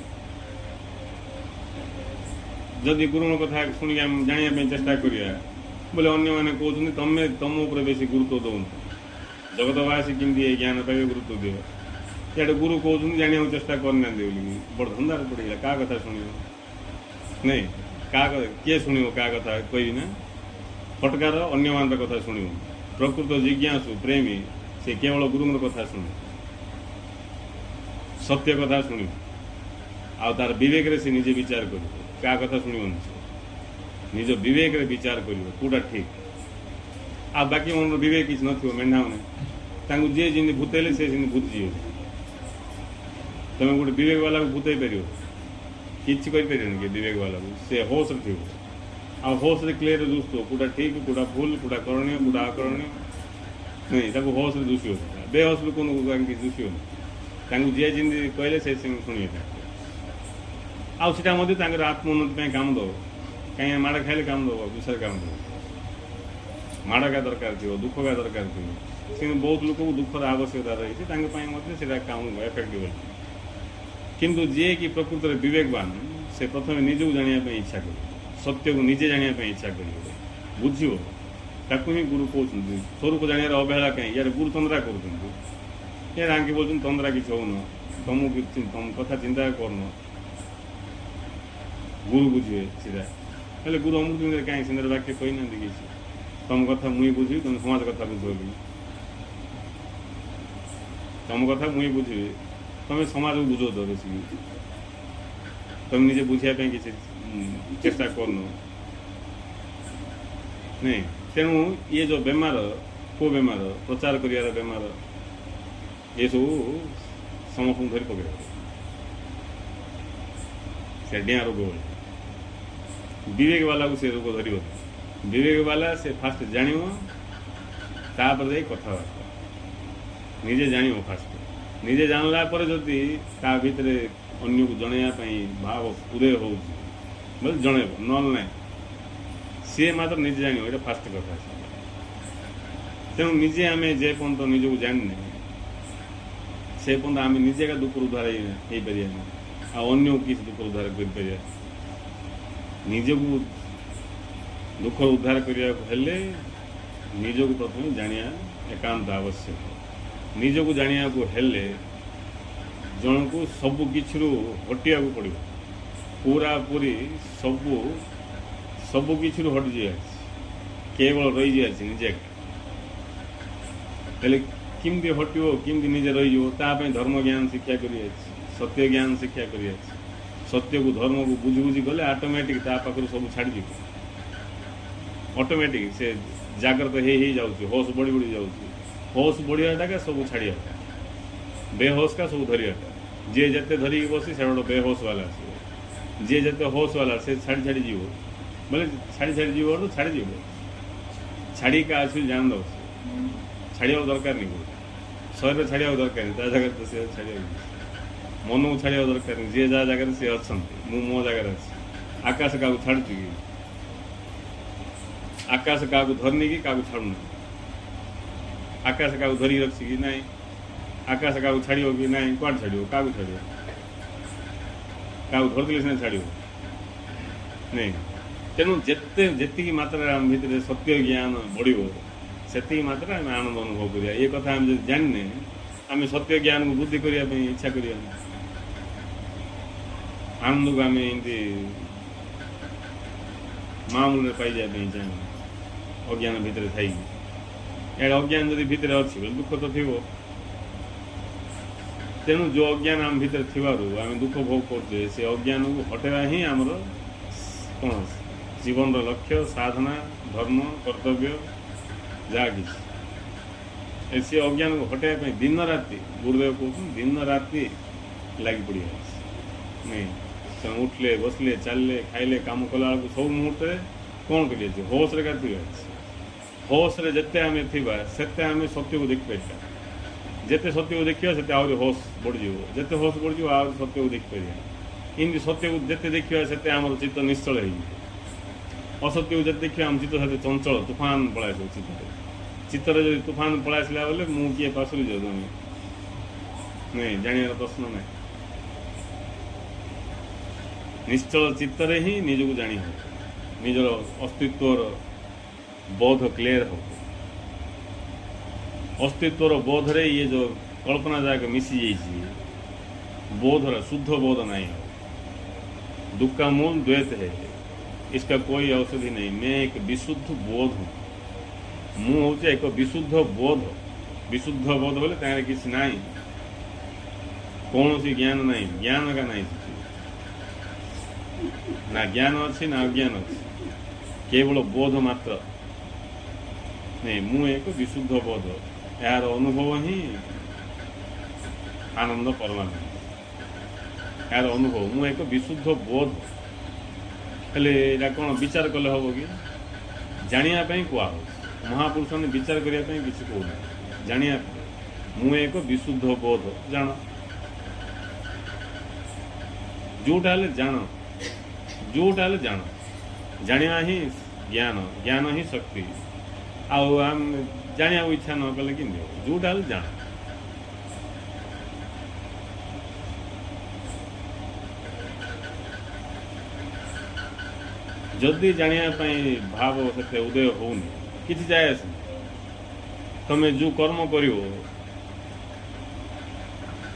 ଯଦି ଗୁରୁଙ୍କ କଥା ଶୁଣିକି ଆମେ ଜାଣିବା ପାଇଁ ଚେଷ୍ଟା କରିବା ବୋଲେ ଅନ୍ୟମାନେ କହୁଛନ୍ତି ତମ ଉପରେ ବେଶୀ ଗୁରୁତ୍ୱ ଦେଉନି, ଜଗତବାସୀ କେମିତି ଏ ଜ୍ଞାନ ପାଇବେ ଗୁରୁତ୍ୱ ଦିଅ। ଇଆଡ଼େ ଗୁରୁ କହୁଛନ୍ତି ଜାଣିବାକୁ ଚେଷ୍ଟା କରିନାହାନ୍ତି ବୋଲିକି ବଡ଼ ଧନ୍ଦାରେ ପଡ଼ିଗଲା। କାହା କଥା ଶୁଣିବ? ନାଇଁ, କିଏ ଶୁଣିବ କାହା କଥା? କହିବି ନା, ଫଟକାର ଅନ୍ୟମାନଙ୍କର କଥା ଶୁଣିବ। ପ୍ରକୃତ ଜିଜ୍ଞାସୁ ପ୍ରେମୀ ସେ କେବଳ ଗୁରୁଙ୍କର କଥା ଶୁଣିବ, ସତ୍ୟ କଥା ଶୁଣିବ, ଆଉ ତାର ବିବେକରେ ସେ ନିଜେ ବିଚାର କରିବ। କାହା କଥା ଶୁଣିବନି, ନିଜ ବିବେକରେ ବିଚାର କରିବ କେଉଁଟା ଠିକ୍। ଆଉ ବାକି ମନର ବିବେକ କିଛି ନଥିବ, ମେଣ୍ଢାମାନେ ତାଙ୍କୁ ଯିଏ ଯେମିତି ଭୂତେଇଲେ ସେ ସେମିତି ଭୂତିଯିବ। ତମେ ଗୋଟେ ବିବେକ ବାଲାକୁ ଭୂତେଇ ପାରିବ? किसी करें कि विवेक वाला से होश थी आ होश क्लीयर दुष्ट कूटा ठीक कूटा भूल कूटा करणीय कूटा अकरणीय नहीं ताको होश दुषी होता बेहोश लोक किसी दुषी होना जी जमी कहले से शुणी आउटा आत्मोन्नति काम दब कहीं माड़ खाइले काम दब विषय काम दब माड़ का दरकार थी दुख का दरकार थी बहुत लोक दुखर आवश्यकता रही है काम एफेक्टिव किंतु जी कि प्रकृत में विवेकवान से प्रथम निजक जानापी इच्छा कर सत्य को निजे जानापी इच्छा कर बुझे ताकू ही गुरु कहते स्वरूप जानार अवहेला कहीं यार गुरु तंद्रा कर यार आगे बोल तंद्रा किसी हो तुमको तुम कथा चिंता करन गुरु बुझे सीधा हेल्ले गुरु अमृत कहीं सुंदर वाक्य कही ना किसी तुम कथा मुई बुझी तुम समाज कथा बुझ तुम कथा मुई बुझे तुम्हें समाज को बुझ दो बेस तुम निजे बुझापी किसी चेष्टा करन नहीं तेणु ये जो बेमार को बेमार प्रचार कर बेमार ये सब समस्त धरी पकड़ से डिया रोग विवेक वाला को से रोग धर विवेक वाला से फास्ट जान कथबार्ता निजे जान फास्ट निजे जानला पर जदि ता भितर अन्य को जनवाई भाव उदय हो जनइब ना सी मात्र निजे जान ये फास्ट कथा तेणु निजे आम जे पर्यंत निजक जानने से पर्यंत आम निजे का दुख उद्धार हो पार अन्य किसी दुख उद्धार कर निजक दुख उद्धार करने निजक प्रथम जाना एकांत आवश्यक निजक जाना जन को सबु किसी हटिया पड़ो पूरा पूरी सबू सबु किसी हटि जा केवल रही जाए निजे किमती हटो किमती निजे रही धर्म ज्ञान शिक्षा कर सत्य ज्ञान शिक्षा कर सत्य को धर्म को बुझी बुझी गले ऑटोमेटिक पाखर सब छाड़ी ऑटोमेटिक से जागृत हो जाऊँ होश बढ़ी बढ़ी जाऊँ होश बढ़ियाटा का सब छाड़ा बेहोश का सब धरियाटा जी जिते धरिकी बसी से गोटे बेहोश वाला आस जी जिते होश वाला से छाड़ी छाड़ी जीव बोले छाड़ी छाड़ी जीव तो छाड़ी जीव छाड़ी का आस जान दो छाड़ा दरकार नहीं शरीर छाड़ा दरकार नहीं जगह तो से छाड़ा मन को छाड़ा दरकार नहीं जी जहाँ जगह सी अच्छा मो जगार अच्छी आकाश क्या छाड़ू कि आकाश क्या धरनी कि क्या छाड़ू आकाश क्या धरिक रखी कि ना आकाश क्या छाड़ो कि ना कौन छाड़ो क्या छाड़ो क्या धरती सीना छाड़ो नहीं तेणु जिते जी मात्रा आम भितर सत्य ज्ञान बढ़ो से मात्रा आम आनंद अनुभव करिया ये कथा आम जो जानने आम सत्य ज्ञान को बुद्धि करने इच्छा करिया आनंद को आम एमती मामूल पाई जाए चाहे अज्ञान भितर थी एड अज्ञान जब भितर अच्छी बोले दुख तो थी तेणु जो अज्ञान आम भितर थी आम दुख भोग करते से अज्ञान को हटेवा ही आमर कौन जीवन लक्ष्य साधना धर्म कर्तव्य जहाँ कि से अज्ञान को हटाइबा दिन राति गुरुदेव कहते दिन राति लगी पड़ी नहीं उठले बसले चलले खाइले काम कला सब मुहूर्त कौन करिए होश रे का होश रे जिते आम थी से आम सत्य को देखी पार जिते सत्य को देखा से आहरी होश बढ़ी जिते होश बढ़ी आहरी सत्य को देखी पार इमती सत्य को जिते देखा से आम चित्त निश्चल हो असत्य को जिते देखा आम चित्त साथ चंचल तूफान पलाय चित्त चित्तर जो तूफान पलाइला बोले मु किए पासुरी जाऊ नहीं जानार प्रश्न ना निश्चल चित्तर ही निजक जानी हो निजर अस्तित्वर बोध क्लियर हो अस्तित्वर बोध रे ये जो कल्पना जाक मिसी जाइए बोध शुद्ध बोध नहीं हो दुख का मूल द्वैत है इसका कोई औषधि नहीं मैं एक विशुद्ध बोध हूँ मु हूँ एक विशुद्ध बोध बोले तार किसी ना कौन सी ज्ञान नहीं ज्ञान का नहीं ना ज्ञान अच्छी ना अज्ञान अच्छी केवल बोध मात्र नहीं मु एक विशुद्ध बोध यार अनुभव ही आनंद परमानंद यार अनुभव मु एक विशुद्ध बोध हेले कौन विचार कले हम कि जानापी कह महापुरुष ने विचार करने किसी कहना जाना मु एक विशुद्ध बोध जान जोटा जान जोटा जान जाना ही ज्ञान ज्ञान ही शक्ति आम जाना इच्छा न कले कि जोटा जान जदि जानापी भाव से उदय होनी किसी जाए आस तमें जो कर्म कर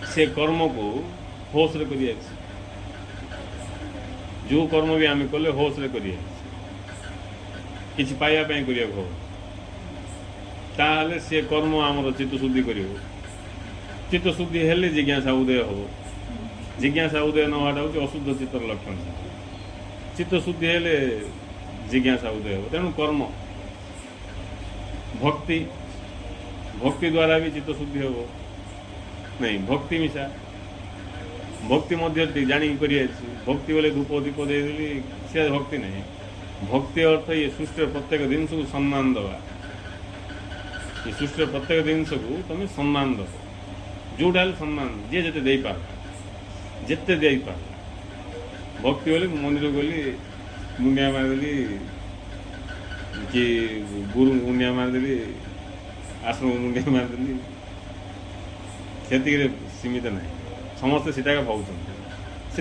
से कर्म को होश रे करिए जो कर्म भी आम कले होश रे करिए किसी पाइबापी करिया हो ताहले से कर्म आमर चित्त शुद्धि कर चित्त शुद्धि हेले जिज्ञासा उदय हो जिज्ञासा उदय न होटा हूँ अशुद्ध चित्तर लक्षण चित्त शुद्धि हेले जिज्ञासा उदय हो तेणु कर्म भक्ति भक्ति द्वारा भी चित्त शुद्धि हो नहीं भक्ति मिशा भक्ति मध्य जाणी कर भक्ति बोले धूप दीप देदेली से भक्ति नहीं भक्ति अर्थ ये सृष्टि प्रत्येक जिनस को सम्मान दवा ये सृष्टि प्रत्येक जिनस को तुम सम्मान दब जोटा सम्मान जी जिते दे पार जिते दे पार भक्ति बोले मंदिर गली मुंडिया मारदेली कि गुरु मुंडिया मारदेली आश्रम मुंडिया मारदेली से सीमित ना समस्ते सीटा पाँच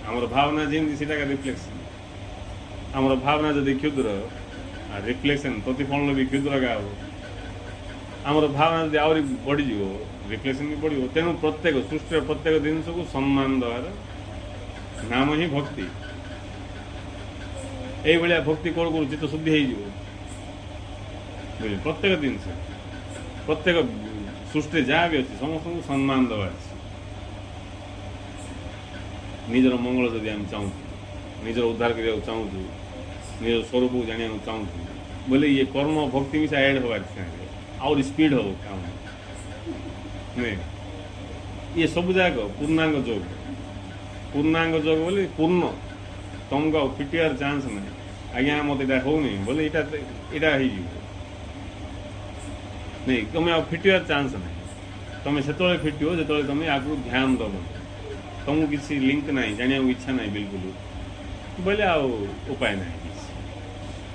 आमर भावना जमी सीटा रिफ्लेक्शन आमर भावना जदि क्षुद्र रिफ्लेक्शन प्रतिफलन भी क्षुद्र का आमर भावना जब आहरी बढ़ी रिफ्लेक्शन भी बढ़ तेणु प्रत्येक सृष्टि प्रत्येक जिनस को सम्मान देवार नाम ही भक्ति ये भक्ति कौन कर चित्त शुद्धि हो प्रत्येक जिनस प्रत्येक सृष्टि जहाँ भी अच्छी समस्त को सम्मान देवार निजर मंगल जदि आम चाहूँ निजर उद्धार करने चाहूँ निज स्वरूप को जाना चाहूँ बोले ये कर्म भक्ति भी ऐड होवार और स्पीड हो काम नहीं ये सब जाक पूर्णांग जोग बोले पूर्ण तुमको फिटियार चांस नहीं आज्ञा मत यहाँ होनी बोले यहाँ नहीं तुम आ फिटियार चांस नहीं तुम से फिट हो जो तुम आगु ध्यान दब तुमको किसी लिंक ना जाना इच्छा ना बिल्कुल बोले उपाय ना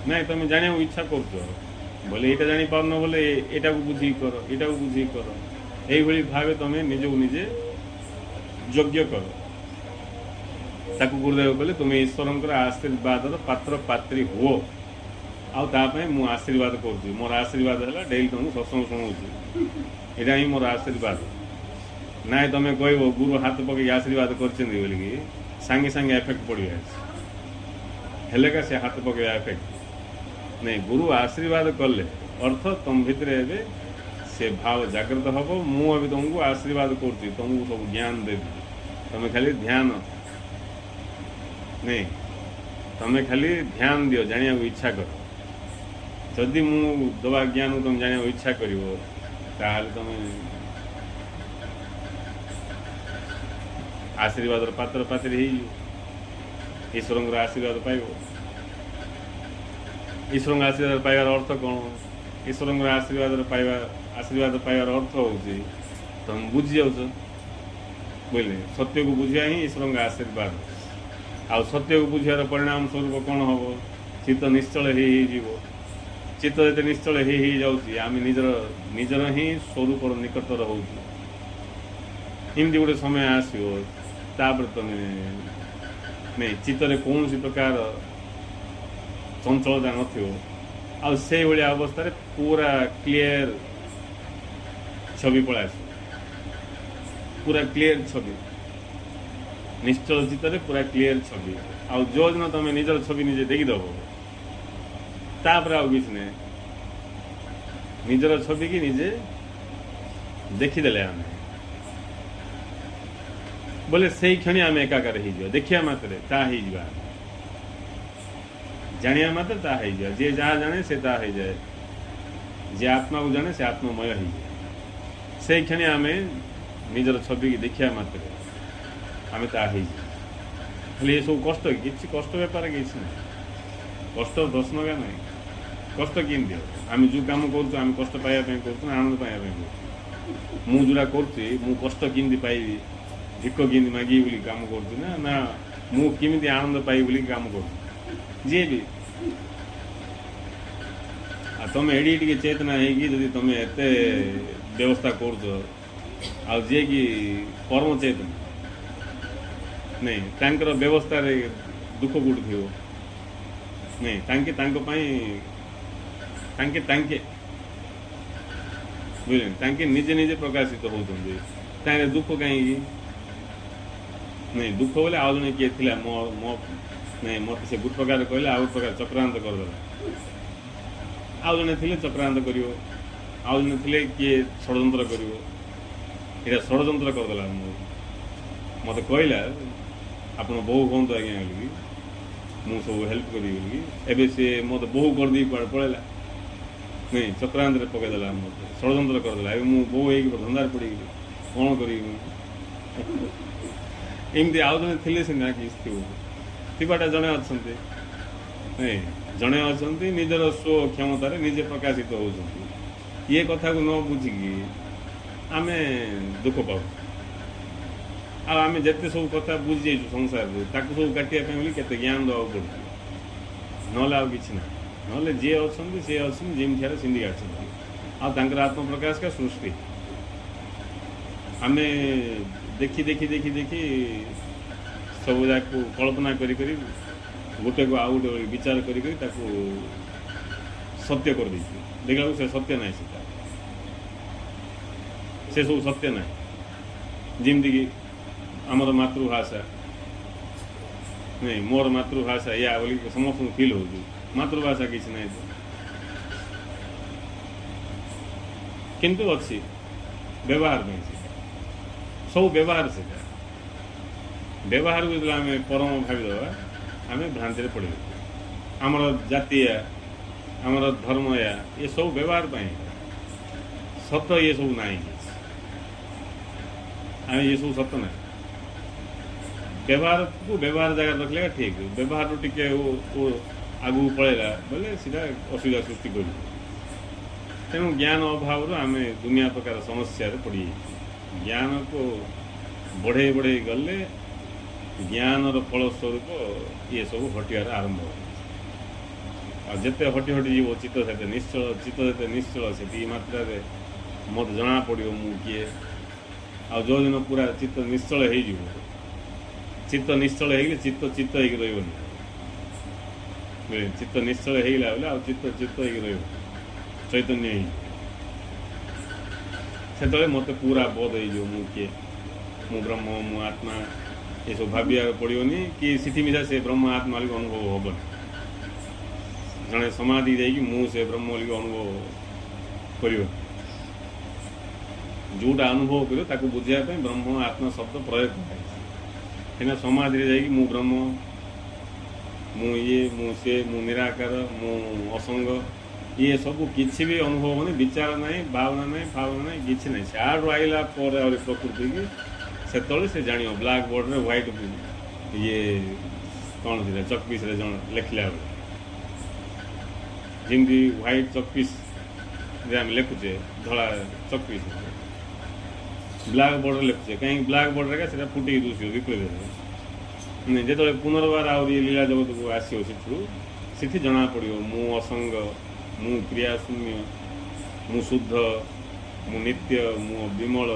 ना तुम जाना इच्छा कर बोले यहाँ जानी पार बोले यहाँ को बुझी कर यहाँ को बुझी कर यही भाव तुम निज को निजे योग्य कर ताकू गुरुदेव बोले तुम ईश्वर आशीर्वाद पात्र पात्री हो आपाई मु आशीर्वाद कर मोर आशीर्वाद है डेली तुमको सत्संग शुणु यहाँ ही मोर आशीर्वाद ना तुम कह गुरु हाथ पकड़ आशीर्वाद कर सांगे सांगे एफेक्ट पड़ा हेले का से हाथ पकड़ एफेक्ट नहीं गुरु आशीर्वाद कले अर्थ तुम भितर से भाव जागृत हम मुझे तुमको आशीर्वाद कर तुमको सब ज्ञान देवी तुम्हें खाली ध्यान नहीं तुम्हें खाली ध्यान दियो जाना इच्छा कर जदि मु दवा ज्ञान तुम जाना इच्छा कर तुम आशीर्वाद पात्र पात्री ईश्वर आशीर्वाद पाइब ईश्वर आशीर्वाद पाइबार अर्थ कौन ईश्वर आशीर्वाद पाइबार अर्थ हूँ तुम बुझी जाऊच बुझे सत्य को बुझा ही ईश्वर आशीर्वाद आ सत्य को बुझार परिणाम स्वरूप कौन हम चित्त निश्चल हो चित्त जो निश्चल हो जाऊँ निजर ही स्वरूप निकटर होमती गोटे समय आसो तुम नहीं चित्त कौन प्रकार चंचलता न अवस्था पूरा क्लीयर छवि पड़ा पूरा क्लीयर छवि निश्चल चित्त पूरा क्लीयर छवि आ जो दिन तुम निजर छवि निजे देखीदब तापर आउ किसी नहीं निजर छवि की निजे देखीदे आम बोले से क्षण आम एकाकार हो देखिया मात्रे जानिया मात्र ता हो जाए जे जहाँ जाने से ता हो जाए जे आत्मा को जाने से आत्ममय हो जाए से क्षण आम निजर छवि की देखिया मात्र आ आम ता ये सब कष्ट कि कष्ट बेपार किसी ना कष्ट प्रश्न का ना कष्ट केमती आम जो कम करें कष्ट पाइबा कर आनंद पाइबा मुझे जोड़ा कर कष्ट केमती पाइबी भिक केमती मागे बोली कम कर ना मुझे आनंद पाइबी बोली कम कर जी भी तुम एडी टे चेतना है तुम एत व्यवस्था कर जे कि कर्म चेतना नहीं तांकर व्यवस्था रे दुख कौट थी नहीं तांके बुझे तांके निजे निजे प्रकाशित होते दुख कहीं नहीं दुख बोले आउ जन किए थी मो मो नहीं मत से गोटे प्रकार कहले आउ प्रकार चक्रांत करदेला आउ जने थे चक्रांत कर आउ जने थे किए षड्यंत्र कर षड्यंत्र करदेला मत कहला आपण बहु कहतु आज्ञा बोलिकी मु सब हेल्प करी सी मत बहु कर दी पड़ेगा नहीं चक्रांत पकईदेला मत षड्यंत्र करदेला मु बहु हो धंदार पड़ी कौन करी एमती आउ जने थे सीना कि थीटा जड़े अच्छा नहीं जड़े अच्छा निजर स्व क्षमतार निजे प्रकाशित होती ये कथा को न बुझिकी आम दुख पाऊ आम जिते सब कथा बुझी जाइए संसार सब काटापी के ज्ञान दवा पड़े ना कि ना जी अच्छा सी अच्छी जमी सिंधी आर आत्मप्रकाश का सृष्टि आम देखी देखी देखी देखी सब जाक कल्पना करी गोटे को आउ गोटे विचार करी सत्य कर देखा से सत्य ना से सब सत्य ना जमती कि आमर मातृभाषा नहीं मोर मातृभाषा या बोली समस्त फिल हो मातृभाषा किसी ना किंतु अच्छी व्यवहार नहीं सब व्यवहार से व्यवहार को आम परम भावीदे आम भ्रांति पड़े आमर जाति आमर धर्म या ये सब व्यवहार सत ये सब ना आम ये सब सत ना व्यवहार को व्यवहार जगह रखले ठीक व्यवहार टी आगू पड़ेगा बोले सीधा असुविधा सृष्टि कर तेणु ज्ञान अभाव आम दुनिया प्रकार समस्या पड़ी ज्ञान को बढ़े बढ़े गले ज्ञान फलस्वरूप ये सब हटियार आरंभ हो जिते हटि हटि जीव चित्त से निश्चल चित्त से निश्चल से मात्रा मत जना पड़ो मु किए आ जो दिन पूरा चित्त निश्चल हो चित्त निश्चल हो चित्त चित्त हो रही चित्त निश्चल होगा आ चित्त चित्त हो चैतन्य से मत पूरा बोध हो मु किए मु ब्रह्म मु आत्मा ये सब भाविया पड़ोनी कि सिटी मिसा से ब्रह्म आत्मा लिख अनुभव हेन जड़े समाधि जाकि मु से ब्रह्म लिख अनुभव कर जोटा अनुभव कर बुझापी ब्रह्म आत्मा शब्द प्रयोग करें समाधि जाकि मु ब्रह्म मु ये मु से मु निराकार मु असंग ये सब किसी भी अनुभव नहीं विचार ना भावना नहीं किसी ना सियाड़ आइला प्रकृति की से जान ब्लैक बोर्ड रे व्हाइट ये कौन थी चकपीस लिखला जमी व्हाइट चकपीस आम लिखुचे धला चकपीस ब्लैक बोर्ड लिखुचे कहीं ब्लैक बोर्ड रे का फुटे दूस विपरीत नहीं जो पुनर्बार आ लीला जगत को आसो से जना पड़ो मु असंग मु क्रियाशून्य मु शुद्ध मु नित्य मु विमल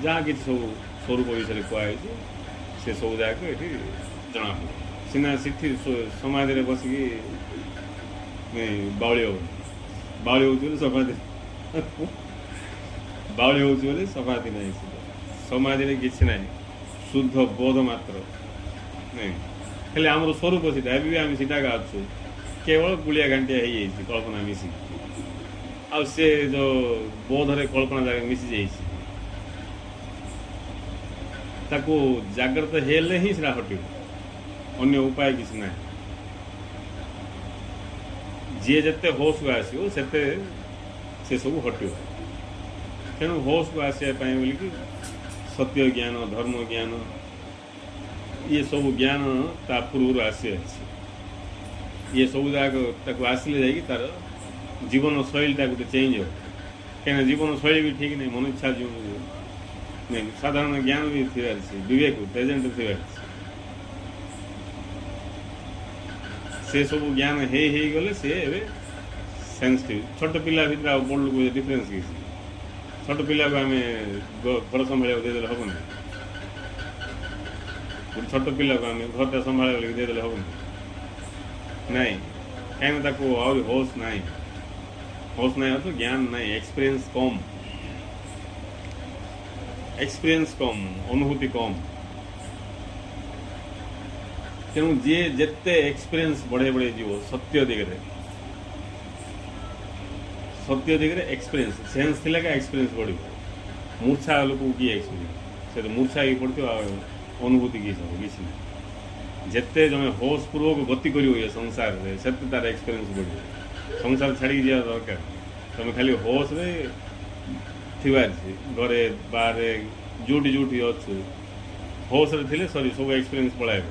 जहाँ कि सब स्वरूप विषय कहुई से सब जाक ये जना पड़े सीना सिटी समाधि बसिकी बाउली हो समाधि बाउली हो समाधि ना समाधि किसी ना शुद्ध बोध मात्र नहीं हेल्ले आम स्वरूप सीटा भी आम सीटा अच्छु केवल गुलिया घांटिया हो कल्पना मिसी आ से जो बोधरे कल्पना जगह मिसी जाइए ताको जाग्रत हेले ही सीटा हटो अन्य उपाय किसी ना जी जिते होश को आसो से सब हटो तेणु होश को आसापी बोलिकी सत्य ज्ञान धर्म ज्ञान ये सब ज्ञान ता पूर्व आसी अच्छी ये सब जाक आसिले जाकि तार जीवन शैलीटा गोटे चेंज हो कहीं जीवन शैली भी ठीक नहीं मन इच्छा जीवन नहीं साधारण ज्ञान भी थी विवेक प्रेजेंट थी से सब ज्ञान हे गले से सेंसिटिव छोट पिला भितर आ बड़ लोक डिफरेन्स किसी छोट पिला को आम घर संभाल देदेले हम ना गोटे छोट पिला को आम घरटा संभाल देदेले हम नहीं कहीं आहरी होश ना तो ज्ञान ना एक्सपीरियंस कम अनुभूति कम तेणु जी जिते एक्सपीरियंस बढ़े बढ़े जीव सत्य दिगरे एक्सपीरियंस सेन्स थिले का एक्सपीरियंस बढ़ मूर्छा लोक किए एक्सपीरियंस से तो मूर्छा ही पड़ो अनुभूति किस हम किसी जिते जमे होश पूर्वक गति कर संसार में से तार एक्सपीरियंस बढ़ संसार छाड़ी जा दरकार तुम खाली होश रे थिबार घरे बाहर जोटी जोटी अच्छु होश रे थिले सॉरी सब एक्सपीरियंस पलाए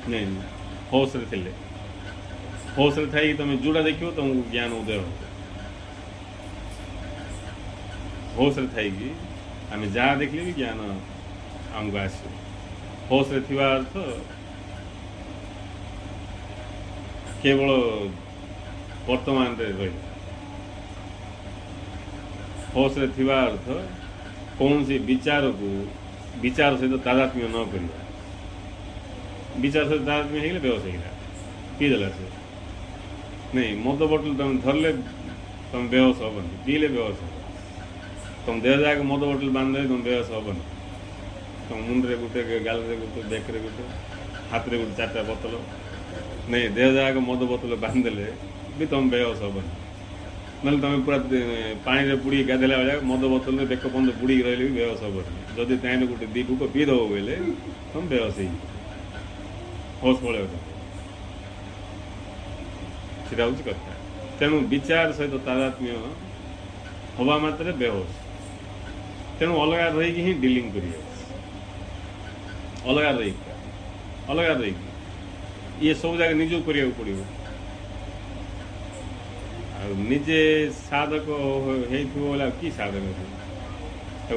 नहीं होश रे थिले होश रे थाई तुम जोड़ा देखियो तुमको ज्ञान उदय हो होश रे थाई कि आम जहाँ देखले भी ज्ञान आमको आस होश रे थिबा अर्थ केवल वर्तमान रे रही होश रे थिबा अर्थ कौन सी विचार सहित तादात्म्य न करवा विचार सहित तादात्म्य हो बेहोश हो पीदेला से नहीं मद बोतल तुम धरले तुम बेहोश हेनी पीले बेहोश हो तुम देह जाके मद बोतल बांधे तुम बेहोश हेनी तुम मुंडे गोटे गाल रे गोटे बेक रे गोटे हाथ रे गोटे 4टा बोतल नहीं देह जाके मद बोतल बांधदेले भी तुम बेहोश हेनी ना तुम पूरा पानी रे बुड़ी गाधेला बेला मद बोतल में बेक बंद बुड़ी रही भी बेहोश हेनी जदि ताइन गोटे दी टुक पीदेव बोले तुम बेहोश होश पड़े सीटा हूँ कथा तेणु विचार सहित तादात्म्य हवा मात्रे बेहोश तेणु अलग रही ही डिलिंग कर अलग रही ये सब जगह निज करा पड़ो निजे साधक हो कि साधक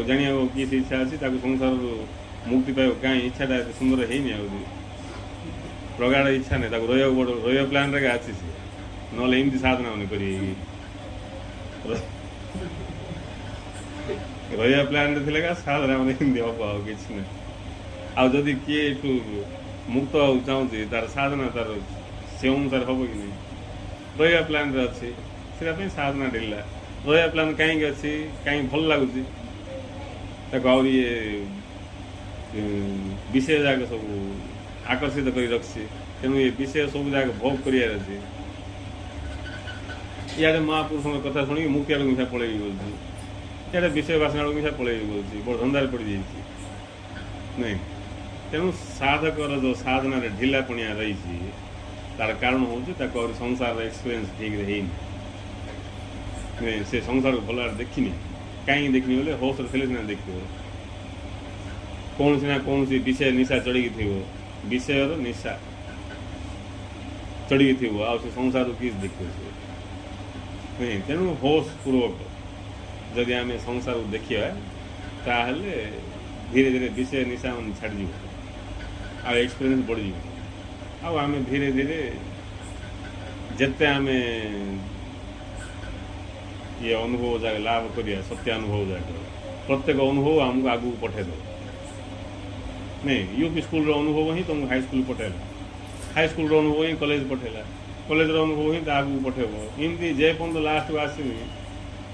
जाना किस इच्छा अच्छी संसार मुक्ति पाइब कहीं इच्छाटा सुंदर है प्रगाढ़ इच्छा नहीं रही प्लान रे अच्छी सी ना एमती साधना होने रही प्लान थे का साधना मैंने हिंदी हम कि आदि किए मुक्त चाहूँ तार साधना तार से अनुसार हम कि नहीं रही प्लान रे अच्छी से साधना ढिला रही प्लान कहीं अच्छी कहीं भल लगुच आहरी विषय जाक सब आकर्षित कर रखी तेणु ये विषय सब जाक भोग कर इे महापुरुषों कथा शुणी मुक्ति आड़ मिशा पलि बोलती इे विषय बासना आड़ मिशा पलि बोलती बड़ धंदार पड़ जाइए नहीं तेणु साधकर जो साधना ढिला पणिया रही तार कारण हूँ संसार एक्सपीरियंस ठीक है नहीं से संसार को भल देखनी कहीं देखनी बोले होश थे सीना देख कौन सी कौन सी विषय निशा चढ़ी थी विषय निशा चढ़ी थी आ संसार किस देखो नहीं तेणु होश पूर्वक जदि आम संसार को देखा ताहले धीरे धीरे विषय निशा छाड़ी आ एक्सपीरियंस बढ़ी आम धीरे धीरे जिते आम ये अनुभव जाए लाभ करिया सत्य अनुभव जाए प्रत्येक अनुभव आमको आगू पठेद नहीं यूपी स्कूल अनुभव ही तुमको हाई स्कूल पठेला हाई स्कूल अनुभव ही कॉलेज पठेला कॉलेज अनुभव ही आगू पठेब एमती जे पर्यटन लास्ट को आसमी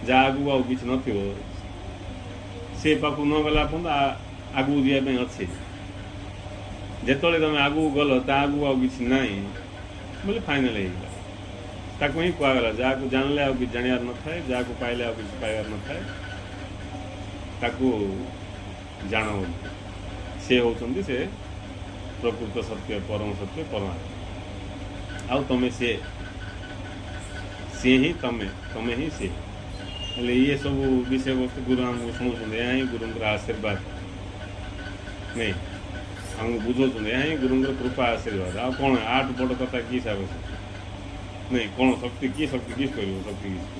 जहाँ आगू आउ कि नथिबो से पाखु न गला पर्यटन आगू जावाई अच्छे जिते तुम आगू गल आगू आउ कि ना बोले फाइनाल ताकू ही कहगला जहाँ को जानले आउ कि जानार न थाए जहाँ को पाइले आउ कि पाइबार न थाए ताकू जान से होचंदी से प्रकृत सत्य परम सत्य परमात्मा आउ तमें से ही तमें ही से हेले ये सब विषय वस्तु गुरु आमको शुणुं यहाँ ही गुरु आशीर्वाद नहीं ଆମକୁ ବୁଝାଉଛନ୍ତି, ଏହା ହିଁ ଗୁରୁଙ୍କର କୃପା ଆଶୀର୍ବାଦ। ଆଉ କ'ଣ ଆଠୁ ବଡ଼ କଥା କି ହିସାବ ନାଇଁ? କ'ଣ ଶକ୍ତି କି କରିବ? ଶକ୍ତି କିଛି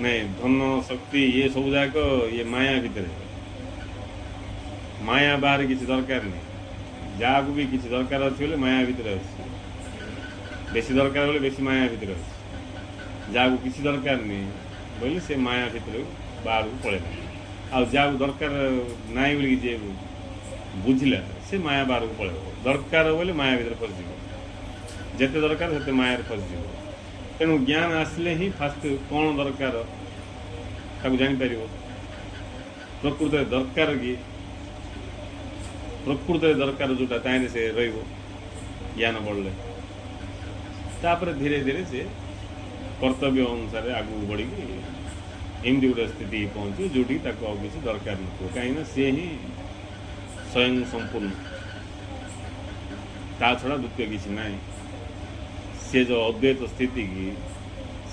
ନାଇଁ। ଧନ ଶକ୍ତି ଇଏ ସବୁ ଯାକ ଇଏ ମାୟା ଭିତରେ, ମାୟା ବାହାରେ କିଛି ଦରକାର ନାହିଁ। ଯାହାକୁ ବି କିଛି ଦରକାର ଅଛି ବୋଲେ ମାୟା ଭିତରେ ଅଛି, ବେଶୀ ଦରକାର ବୋଲେ ବେଶୀ ମାୟା ଭିତରେ ଅଛି। ଯାହାକୁ କିଛି ଦରକାର ନାହିଁ ବୋଇଲେ ସେ ମାୟା ଭିତରୁ ବାହାରକୁ ପଳେଇଲା। ଆଉ ଯାହାକୁ ଦରକାର ନାହିଁ ବୋଲିକି ଯିଏ ବୁଝିଲା ସେ ମାୟା ବାହାରକୁ ପଳେଇବ। ଦରକାର ବୋଲେ ମାୟା ଭିତରେ ଫସିଯିବ, ଯେତେ ଦରକାର ସେତେ ମାୟାରେ ଫସିଯିବ। ତେଣୁ ଜ୍ଞାନ ଆସିଲେ ହିଁ ଫାଷ୍ଟ କ'ଣ ଦରକାର ତାକୁ ଜାଣିପାରିବ। ପ୍ରକୃତରେ ଦରକାର କି, ପ୍ରକୃତରେ ଦରକାର ଯେଉଁଟା ତାହିଁରେ ସେ ରହିବ ଜ୍ଞାନ ବଢ଼ିଲେ। ତାପରେ ଧୀରେ ଧୀରେ ସେ କର୍ତ୍ତବ୍ୟ ଅନୁସାରେ ଆଗକୁ ବଢ଼ିକି ଏମିତି ଗୋଟେ ସ୍ଥିତିକି ପହଞ୍ଚିବ ଯେଉଁଠିକି ତାକୁ ଆଉ କିଛି ଦରକାର ନଥିବ। କାହିଁକିନା ସିଏ ହିଁ ସ୍ୱୟଂ ସମ୍ପୂର୍ଣ୍ଣ, ତା ଛଡ଼ା ଦ୍ୱିତୀୟ କିଛି ନାହିଁ। ସେ ଯେଉଁ ଅଦ୍ୱୈତ ସ୍ଥିତି କି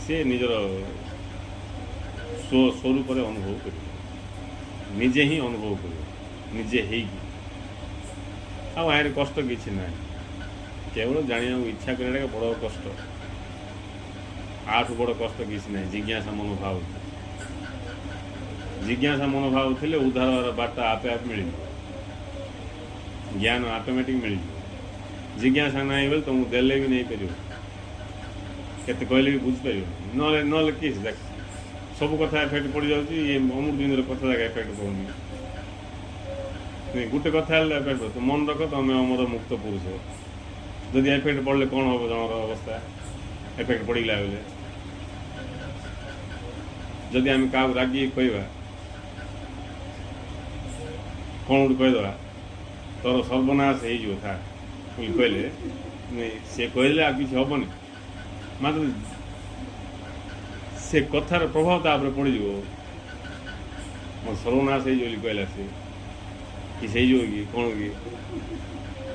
ସେ ନିଜର ସ୍ୱରୂପରେ ଅନୁଭବ କରିବ, ନିଜେ ହିଁ ଅନୁଭବ କରିବ, ନିଜେ ହେଇକି। ଆଉ ଆଇରେ କଷ୍ଟ କିଛି ନାହିଁ, କେବଳ ଜାଣିବାକୁ ଇଚ୍ଛା କରିବାଟା ବଡ଼ କଷ୍ଟ। ଆଠୁ ବଡ଼ କଷ୍ଟ କିଛି ନାହିଁ। ଜିଜ୍ଞାସା ମନୋଭାବ, ଜିଜ୍ଞାସା ମନୋଭାବ ଥିଲେ ଉଦ୍ଧାରର ବାଟ ଆପେ ଆପେ ମିଳିଯିବ, ଜ୍ଞାନ ଅଟୋମେଟିକ୍ ମିଳିଯିବ। ଜିଜ୍ଞାସା ନାହିଁ ବୋଲେ ତୁମକୁ ଦେଲେ ବି ନେଇପାରିବ, କେତେ କହିଲେ ବି ବୁଝିପାରିବନି। ନହେଲେ କି ଦେଖ ସବୁ କଥା ଏଫେକ୍ଟ ପଡ଼ିଯାଉଛି, ଇଏ ଅମୃତ ବିନ୍ଦୁର କଥା ଯାକ ଏଫେକ୍ଟ ପଡ଼ୁନି। ଗୋଟେ କଥା ହେଲେ ଏଫେକ୍ଟ ପଡ଼ୁଛି। ମନେ ରଖ ତୁମେ ଅମର ମୁକ୍ତ ପୁରୁଷ। ଯଦି ଏଫେକ୍ଟ ପଡ଼ିଲେ କ'ଣ ହେବ ଜଣର ଅବସ୍ଥା? ଏଫେକ୍ଟ ପଡ଼ିଲା ବେଲେ ଯଦି ଆମେ କାହାକୁ ରାଗିକି କହିବା, କ'ଣ ଗୋଟେ କହିଦେବା, ତୋର ସର୍ବନାଶ ହେଇଯିବ ଥା ବୋଲି କହିଲେ, ସେ କହିଲେ ଆଉ କିଛି ହେବନି, ମାତ୍ର ସେ କଥାର ପ୍ରଭାବ ତାପରେ ପଡ଼ିଯିବ। ମୋ ସର୍ବନାଶ ହେଇଯିବ ବୋଲି କହିଲା, ସେ କିଛି ହେଇଯିବ କି କ'ଣ କି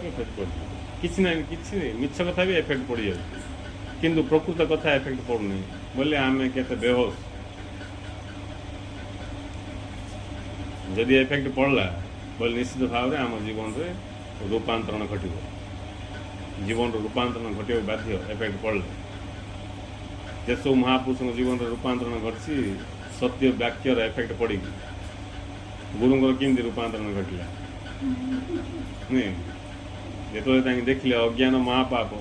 ଏଫେକ୍ଟ ପଡ଼ିଯିବ। କିଛି ନାହିଁ, ମିଛ କଥା ବି ଏଫେକ୍ଟ ପଡ଼ିଯାଉଛି, କିନ୍ତୁ ପ୍ରକୃତ କଥା ଏଫେକ୍ଟ ପଡ଼ୁନି ବୋଲେ ଆମେ କେତେ ବେହୋସ। ଯଦି ଏଫେକ୍ଟ ପଡ଼ିଲା ବୋଲେ ନିଶ୍ଚିତ ଭାବରେ ଆମ ଜୀବନରେ ରୂପାନ୍ତରଣ ଘଟିବ, ଜୀବନର ରୂପାନ୍ତରଣ ଘଟିବାକୁ ବାଧ୍ୟ। ଏଫେକ୍ଟ ପଡ଼ିଲେ ଯେସବୁ ମହାପୁରୁଷଙ୍କ ଜୀବନରେ ରୂପାନ୍ତରଣ ଘଟିଛି ସତ୍ୟ ବାକ୍ୟର ଏଫେକ୍ଟ ପଡ଼ିକି। ଗୁରୁଙ୍କର କେମିତି ରୂପାନ୍ତରଣ ଘଟିଲା? ନୁହେଁ, ଯେତେବେଳେ ତାଙ୍କୁ ଦେଖିଲେ ଅଜ୍ଞାନ ମହାପାପ,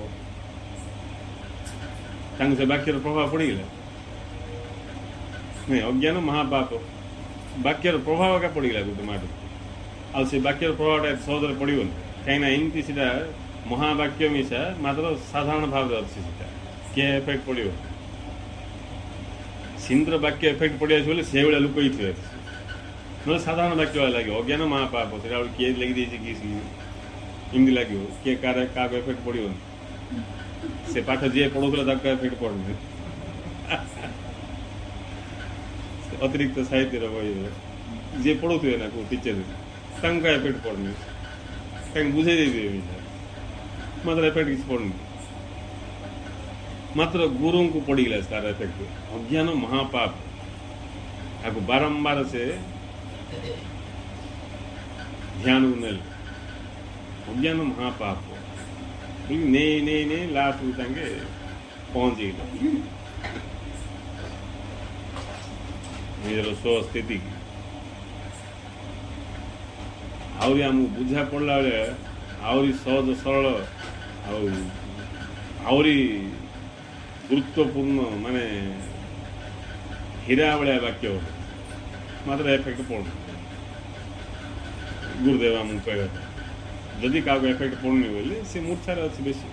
ତାଙ୍କୁ ସେ ବାକ୍ୟର ପ୍ରଭାବ ପଡ଼ିଗଲା। ନୁହେଁ, ଅଜ୍ଞାନ ମହାପାପ ବାକ୍ୟର ପ୍ରଭାବ ଏକା ପଡ଼ିଗଲା ଗୋଟେ ମାଠୁ। ଆଉ ସେ ବାକ୍ୟର ପ୍ରଭାବଟା ଏତେ ସହଜରେ ପଡ଼ିବନି, କାହିଁକିନା ଏମିତି ସେଟା ମହାବାକ୍ୟ ମିଶା ମାତ୍ର ସାଧାରଣ ଭାବରେ ଅଛି। ସେଟା କିଏ ଏଫେକ୍ଟ ପଡ଼ିବ? ସିନ୍ଦ୍ର ବାକ୍ୟ ଏଫେକ୍ଟ ପଡ଼ିଯାଇଛି ବୋଲେ ସେଇଭଳିଆ ଲୋକ ହେଇଥିବେ, ନହେଲେ ସାଧାରଣ ବାକ୍ୟ ଲାଗିବ। ଅଜ୍ଞାନ ମହାପାପ ସେଟା କିଏ ଲେଖିଦେଇଛି କି ଏମିତି ଲାଗିବ, କିଏ କାହାକୁ ଏଫେକ୍ଟ ପଡ଼ିବନି। ସେ ପାଠ ଯିଏ ପଢ଼ୁଥିଲା ତାକୁ ଏଫେକ୍ଟ ପଡ଼ୁନି। ଅତିରିକ୍ତ ସାହିତ୍ୟର ବହି ଯିଏ ପଢ଼ୁଥିବେ ନା କେଉଁ ଟିଚର, ତାଙ୍କୁ ଏଫେକ୍ଟ ପଡ଼ୁନି, ତାଙ୍କୁ ବୁଝେଇ ଦେଇଥିବେ, ମାତ୍ର ଏଫେକ୍ଟ କିଛି ପଡ଼ୁନି। ମାତ୍ର ଗୁରୁଙ୍କୁ ପଡ଼ିଗଲା ତାର ଏଫେକ୍ଟ। ଅଜ୍ଞାନ ମହାପାପ, ତାକୁ ବାରମ୍ବାର ସେ ଧ୍ୟାନକୁ ନେଲେ। ଅଜ୍ଞାନ ମହାପାପ ନେଇ ଲାଷ୍ଟକୁ ତାଙ୍କେ ପହଞ୍ଚିଗଲେ ନିଜର ସ୍ୱସ୍ଥିତି। ଆହୁରି ଆମକୁ ବୁଝା ପଡ଼ିଲା ବେଳେ ଆହୁରି ସହଜ ସରଳ ଆଉ ଆହୁରି ଗୁରୁତ୍ୱପୂର୍ଣ୍ଣ, ମାନେ ହୀରା ଭଳିଆ ବାକ୍ୟ ଗୋଟେ, ମାତ୍ର ଏଫେକ୍ଟ ପଡ଼ୁନି। ଗୁରୁଦେବ ଆମକୁ କହିବା, ଯଦି କାହାକୁ ଏଫେକ୍ଟ ପଡ଼ୁନି ବୋଇଲେ ସେ ମୂର୍ଚ୍ଛାରେ ଅଛି ବେଶୀ।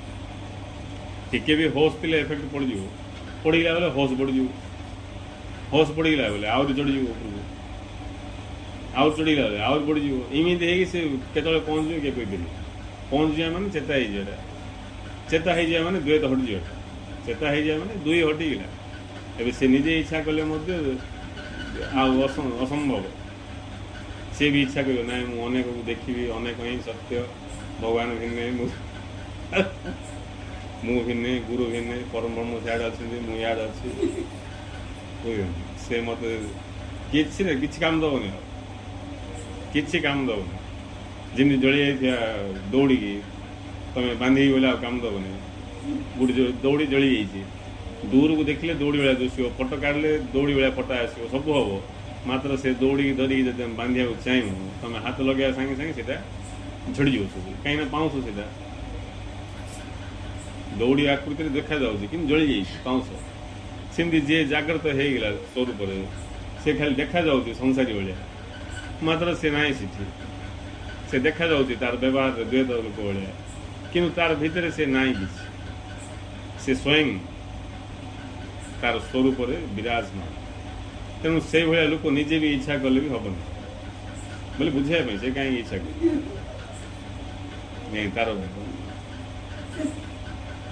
ଟିକେ ବି ହୋସ୍ ଥିଲେ ଏଫେକ୍ଟ ପଡ଼ିଯିବ, ପଡ଼ିଗଲା ବେଲେ ହୋସ୍ ବଢ଼ିଯିବ, ହୋସ୍ ପଡ଼ିଗଲା ବେଲେ ଆହୁରି ଚଢ଼ିଯିବ ଉପରକୁ, ଆହୁରି ଚଢ଼ିଗଲା ବେଲେ ଆହୁରି ବଢ଼ିଯିବ। ଏମିତି ହେଇକି ସେ କେତେବେଳେ ପହଞ୍ଚିଯିବ କିଏ କହିପାରିବ? ପହଞ୍ଚିଯିବା ମାନେ ଚେତା ହେଇଯିବ, ଚେତା ହେଇଯିବା ମାନେ ଦ୍ୱୈତ ହଟିଯିବ, ଚେତା ହେଇଯିବା ମାନେ ଦୁଇ ହଟିଗଲା। ଏବେ ସେ ନିଜେ ଇଚ୍ଛା କଲେ ମଧ୍ୟ ଆଉ ଅସମ୍ଭବ। ସେ ବି ଇଚ୍ଛା କରିବ, ନାଇଁ ମୁଁ ଅନେକକୁ ଦେଖିବି, ଅନେକ ହିଁ ସତ୍ୟ, ଭଗବାନ ଭିନ୍ନେ, ମୁଁ ଭିନ୍ନେ, ଗୁରୁ ଭିନ୍ନେ, ପରମ ବ୍ରହ୍ମ ସିଆଡ଼େ ଅଛନ୍ତି, ମୁଁ ଇଆଡ଼େ ଅଛି। ସେ ମୋତେ କିଛି କାମ ଦେବନି, ଆଉ କିଛି କାମ ଦେବନି। ଯେମିତି ଜଳି ଯାଇଥିବା ଦୌଡ଼ିକି ତୁମେ ବାନ୍ଧିକି ଗଲେ ଆଉ କାମ ଦେବନି। ଗୋଟେ ଦୌଡ଼ି ଜଳି ଯାଇଛି, ଦୂରକୁ ଦେଖିଲେ ଦୌଡ଼ି ଭଳିଆ ଦିଶିବ, ଫଟୋ କାଢ଼ିଲେ ଦୌଡ଼ି ଭଳିଆ ଫଟୋ ଆସିବ, ସବୁ ହେବ। ମାତ୍ର ସେ ଦୌଡ଼ିକି ଧରିକି ଯଦି ତମେ ବାନ୍ଧିବାକୁ ଚାହିଁବ, ତୁମେ ହାତ ଲଗାଇବା ସାଙ୍ଗେ ସାଙ୍ଗେ ସେଇଟା ଝଡ଼ିଯିବ ସବୁ, କାହିଁକିନା ପାଉଁଶ ସେଇଟା ଦୌଡ଼ି ଆକୃତିରେ ଦେଖାଯାଉଛି କିନ୍ତୁ ଜଳିଯାଇଛି ପାଉଁଶ। ସେମିତି ଯିଏ ଜାଗ୍ରତ ହେଇଗଲା ସ୍ୱରୂପରେ, ସେ ଖାଲି ଦେଖାଯାଉଛି ସଂସାରୀ ଭଳିଆ, ମାତ୍ର ସେ ନାହିଁ ସେଠି। ସେ ଦେଖାଯାଉଛି ତାର ବ୍ୟବହାରରେ ଦ୍ୱୈତ ଲୋକ ଭଳିଆ, କିନ୍ତୁ ତାର ଭିତରେ ସେ ନାହିଁ କିଛି। ସେ ସ୍ୱୟଂ ତାର ସ୍ୱରୂପରେ ବିରାଜମାନ। ତେଣୁ ସେଇଭଳିଆ ଲୋକ ନିଜେ ବି ଇଚ୍ଛା କଲେ ବି ହେବନି ବୋଲି ବୁଝିବା ପାଇଁ। ସେ କାହିଁକି ଇଚ୍ଛା କରେ? ନାଇଁ, ତାର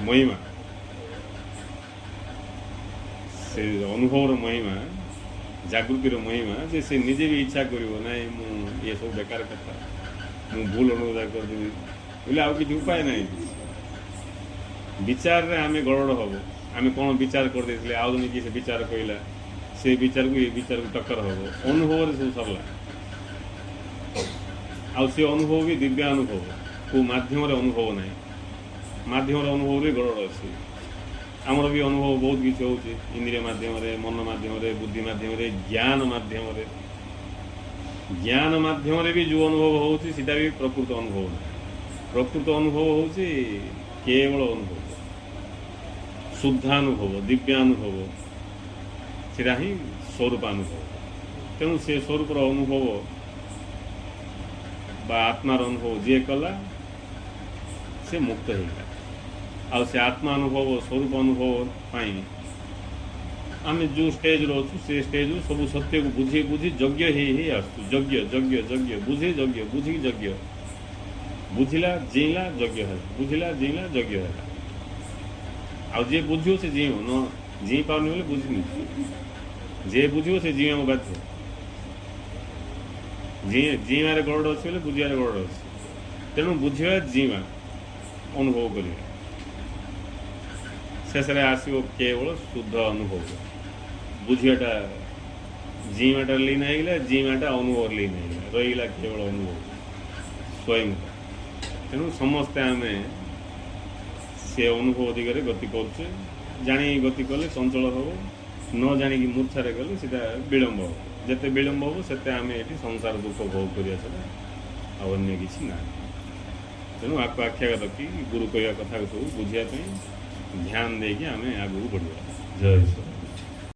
ମହିମା, ସେ ଅନୁଭବର ମହିମା, ଜାଗୃତିର ମହିମା, ଯେ ସେ ନିଜେ ବି ଇଚ୍ଛା କରିବ ନାହିଁ ମୁଁ ଏସବୁ ବେକାର କଥା, ମୁଁ ଭୁଲ ଅନୁଭବ କରିଦେବି ବୋଲେ ଆଉ କିଛି ଉପାୟ ନାହିଁ। ବିଚାରରେ ଆମେ ଗଡ଼ବଡ଼ ହବ। ଆମେ କ'ଣ ବିଚାର କରିଦେଇଥିଲେ, ଆଉ ଜଣେ କିଏ ସେ ବିଚାର କହିଲା, ସେ ବିଚାରକୁ ଏ ବିଚାରକୁ ଟକ୍କର ହେବ। ଅନୁଭବରେ ସବୁ ସରିଲା। ଆଉ ସେ ଅନୁଭବ ବି ଦିବ୍ୟ ଅନୁଭବ, କେଉଁ ମାଧ୍ୟମରେ ଅନୁଭବ ନାହିଁ। ମାଧ୍ୟମର ଅନୁଭବ ବି ଗଡ଼ବଡ଼ ଅଛି। ଆମର ବି ଅନୁଭବ ବହୁତ କିଛି ହେଉଛି, ଇନ୍ଦ୍ରିୟ ମାଧ୍ୟମରେ, ମନ ମାଧ୍ୟମରେ, ବୁଦ୍ଧି ମାଧ୍ୟମରେ, ଜ୍ଞାନ ମାଧ୍ୟମରେ। ଜ୍ଞାନ ମାଧ୍ୟମରେ ବି ଯେଉଁ ଅନୁଭବ ହେଉଛି ସେଇଟା ବି ପ୍ରକୃତ ଅନୁଭବ ନାହିଁ। ପ୍ରକୃତ ଅନୁଭବ ହେଉଛି କେବଳ ଅନୁଭବ, ଶୁଦ୍ଧାନୁଭବ, ଦିବ୍ୟାନୁଭବ, ସେଇଟା ହିଁ ସ୍ୱରୂପାନୁଭବ। ତେଣୁ ସେ ସ୍ୱରୂପର ଅନୁଭବ ବା ଆତ୍ମାର ଅନୁଭବ ଯିଏ କଲା ସେ ମୁକ୍ତ ହେଇଗଲା। ଆଉ ସେ ଆତ୍ମା ଅନୁଭବ, ସ୍ୱରୂପ ଅନୁଭବ ପାଇଁ ଆମେ ଯେଉଁ ଷ୍ଟେଜ୍ରେ ଅଛୁ, ସେ ଷ୍ଟେଜ୍ରୁ ସବୁ ସତ୍ୟକୁ ବୁଝି ବୁଝି ଯଜ୍ଞ ହେଇ ଆସୁଛୁ। ଯଜ୍ଞ ଯଜ୍ଞ ଯଜ୍ଞ, ବୁଝି ଯଜ୍ଞ, ବୁଝିକି ଯଜ୍ଞ, ବୁଝିଲା ଜିଇଁଲା ଯଜ୍ଞ ହେଲା, ବୁଝିଲା ଜିଇଁଲା ଯଜ୍ଞ ହେଲା। ଆଉ ଯିଏ ବୁଝିବ ସେ ଜିଇଁବ, ନ ଜିଇଁ ପାରୁନି ବୋଲି ବୁଝିନି। ଯିଏ ବୁଝିବ ସେ ଜିଇଁବାକୁ ବାଧ୍ୟ। ଜିଇଁବାରେ ଗଡ଼ବଡ଼ ଅଛି ବୋଲେ ବୁଝିବାରେ ଗଡ଼ବଡ଼ ଅଛି। ତେଣୁ ବୁଝିବା, ଜିଇଁବା, ଅନୁଭବ କରିବା, ଶେଷରେ ଆସିବ କେବଳ ଶୁଦ୍ଧ ଅନୁଭବ। ବୁଝିବାଟା ଜିଇଁବାଟା ଲୀନ ହେଇଗଲା, ଜିଇଁବାଟା ଅନୁଭବ ଲୀନ ହେଇଗଲା, ରହିଗଲା କେବଳ ଅନୁଭବ ସ୍ୱୟଂ। ତେଣୁ ସମସ୍ତେ ଆମେ ସେ ଅନୁଭବ ଦିଗରେ ଗତି କରୁଛେ। ଜାଣିକି ଗତି କଲେ ଚଞ୍ଚଳ ହେବ, ନ ଜାଣିକି ମୂର୍ଚ୍ଛାରେ ଗଲେ ସେଇଟା ବିଳମ୍ବ ହେବ। ଯେତେ ବିଳମ୍ବ ହେବ ସେତେ ଆମେ ଏଠି ସଂସାର ଦୁଃଖ ଭୋଗ କରିବା ଛଡ଼ା ଆଉ ଅନ୍ୟ କିଛି ନାହିଁ। ତେଣୁ ଆକୁ ଆଖ୍ୟା ରଖି ଗୁରୁ କହିବା କଥାକୁ ସବୁ ବୁଝିବା ପାଇଁ ଧ୍ୟାନ ଦେଇକି ଆମେ ଆଗକୁ ବଢ଼ିବା। ଜୟ ଈଶ୍ୱର।